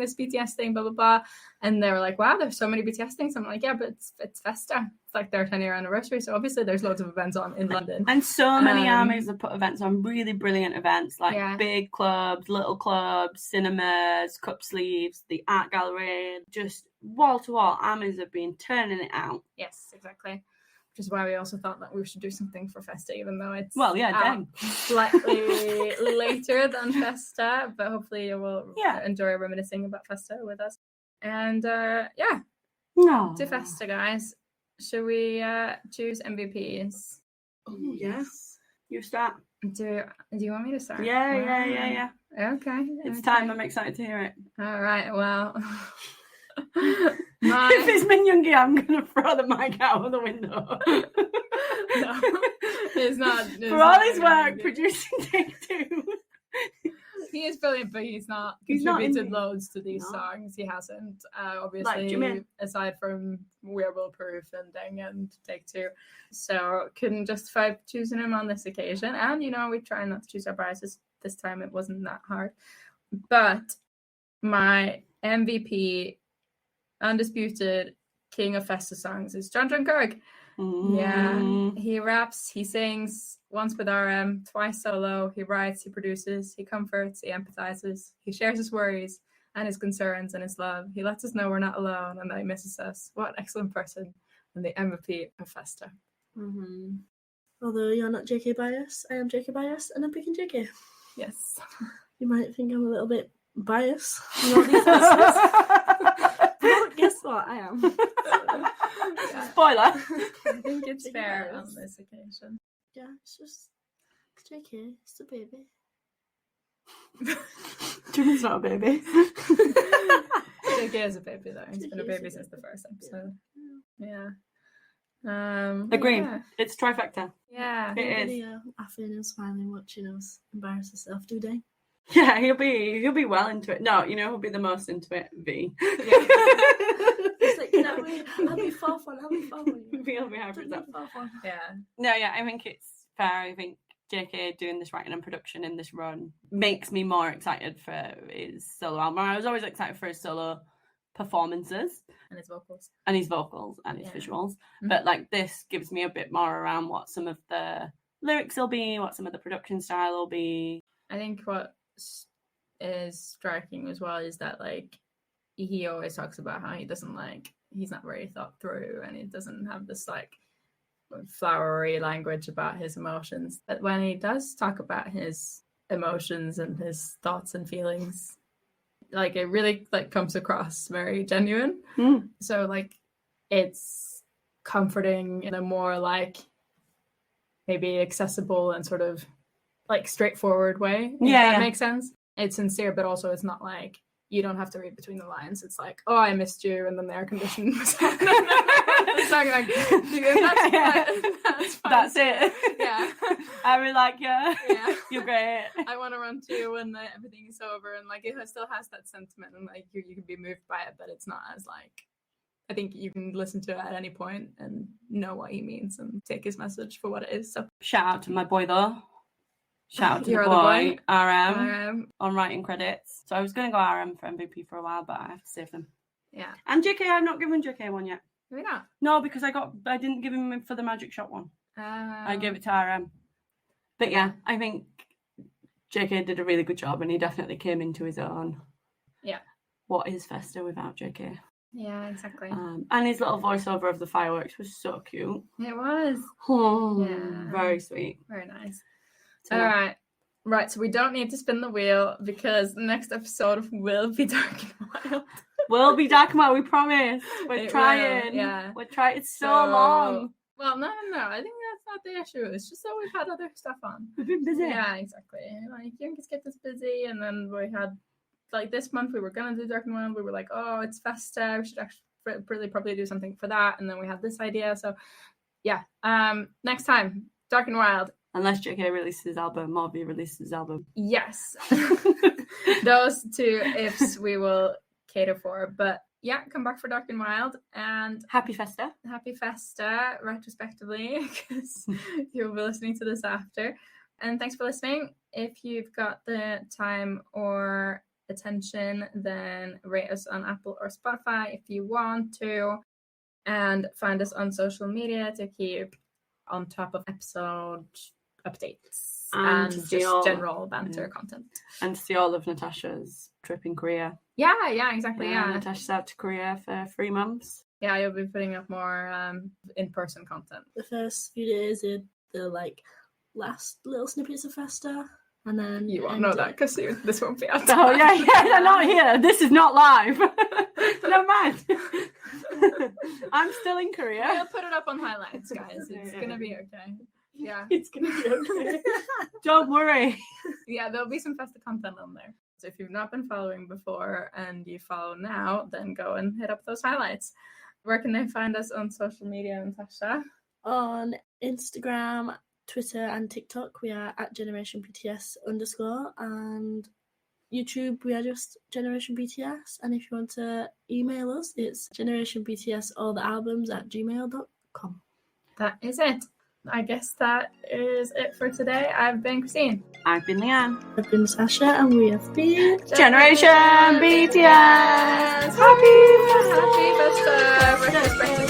blah blah blah, and they were like, wow, there's so many BTS things. I'm like, yeah, but it's Festa. It's like their 10-year anniversary, so obviously there's loads of events on in London, and so many armies have put events on, really brilliant events, like big clubs, little clubs, cinemas, cup sleeves, the art gallery, just wall to wall. Armies have been turning it out. Yes, exactly. Which is why we also thought that we should do something for Festa, even though it's slightly later than Festa, but hopefully you will enjoy reminiscing about Festa with us. And to Festa, guys. Should we choose MVPs? Oh yes. You start. Do you want me to start? Yeah. Okay. It's time. I'm excited to hear it. All right. Well. If it's Min Yoongi, I'm gonna throw the mic out of the window. No, it's not. For all his work producing Take Two. He is brilliant, but he's not contributed loads to these songs. He hasn't, obviously, like, aside from Wearable Proof and Dang and Take Two. So couldn't justify choosing him on this occasion. And, we try not to choose our biases. This time it wasn't that hard. But my MVP, undisputed king of Festa songs, is John Jungkook. Yeah, he raps, he sings, once with RM, twice solo. He writes, he produces, he comforts, he empathizes, he shares his worries and his concerns and his love. He lets us know we're not alone and that he misses us. What an excellent person, and the MVP of Festa. Although you're not JK bias, I am JK bias, and I'm picking JK. Yes. You might think I'm a little bit biased. But guess what? I am. Spoiler. I think it's fair on this occasion. Yeah, it's JK. It's the baby. Jimin's not a baby. JK is a baby though. He's been a baby since the first episode. Yeah. Agree. Yeah. It's trifecta. Yeah. It is. Laughing and smiling, watching us embarrass herself, do they? Yeah, he'll be well into it. No, who'll be the most into it? V. It's like, I'll be fourth one. He'll be happy with that. Yeah. No, yeah, I think it's fair. I think JK doing this writing and production in this run makes me more excited for his solo album. I was always excited for his solo performances. And his vocals. And his visuals. Mm-hmm. But like this gives me a bit more around what some of the lyrics will be, what some of the production style will be. I think what is striking as well is that like he always talks about how he's not very thought through and he doesn't have this like flowery language about his emotions, but when he does talk about his emotions and his thoughts and feelings, like it really like comes across very genuine. So like it's comforting in a more like maybe accessible and sort of like straightforward way. If that makes sense. It's sincere, but also it's not like you don't have to read between the lines. It's like, oh, I missed you, and then the air conditioning was on. It's like, that's it. Yeah. I really like you. Yeah. You're great. I want to run to you when everything is over, and like it still has that sentiment, and like you can be moved by it, but it's not as like. I think you can listen to it at any point and know what he means and take his message for what it is. So shout out to my boy though. Shout out to the boy, RM, on writing credits. So I was going to go RM for MVP for a while, but I have to save them. Yeah. And JK, I've not given JK one yet. Maybe not. No, because I didn't give him for the magic shot one. I gave it to RM. But yeah, I think JK did a really good job, and he definitely came into his own. Yeah. What is Festa without JK? Yeah, exactly. And his little voiceover of the fireworks was so cute. It was. Oh, Yeah. very sweet. Very nice. So, All right. Right, so we don't need to spin the wheel because the next episode will be Dark and Wild. We'll be dark and wild, we promise. We're trying. Yeah. We're trying. It's so long. Well, no. I think that's not the issue. It's just that we've had other stuff on. We've been busy. Yeah, exactly. Like, you just get this busy, and then we had, like, this month we were going to do Dark and Wild. We were like, oh, it's Festa. We should actually probably do something for that. And then we had this idea. So, yeah. Next time, Dark and Wild. Unless JK releases his album, Marvy releases his album. Yes. Those two ifs we will cater for. But yeah, come back for Dark and Wild, and Happy Festa. Happy Festa, retrospectively, because you'll be listening to this after. And thanks for listening. If you've got the time or attention, then rate us on Apple or Spotify if you want to, and find us on social media to keep on top of episode updates and just general banter content. And to see all of Natasha's trip in Korea. Yeah, exactly. Yeah, Natasha's out to Korea for 3 months. Yeah, you'll be putting up more in-person content. The first few days are the like last little snippets of Festa, and then you won't know that because this won't be out. Oh yeah, they're not here. This is not live. Never mind. I'm still in Korea. I'll put it up on highlights, guys. It's gonna be okay. Yeah, it's gonna be okay. Don't worry. Yeah, there'll be some Festa content on there. So if you've not been following before and you follow now, then go and hit up those highlights. Where can they find us on social media, Natasha? On Instagram, Twitter, and TikTok, we are at Generation BTS _ and YouTube, we are just Generation BTS. And if you want to email us, it's generationbtsallthealbums@gmail.com. That is it. I guess that is it for today. I've been Christine. I've been Leanne. I've been Sasha, and we have been Generation BTS. Happy Festa! Retrospective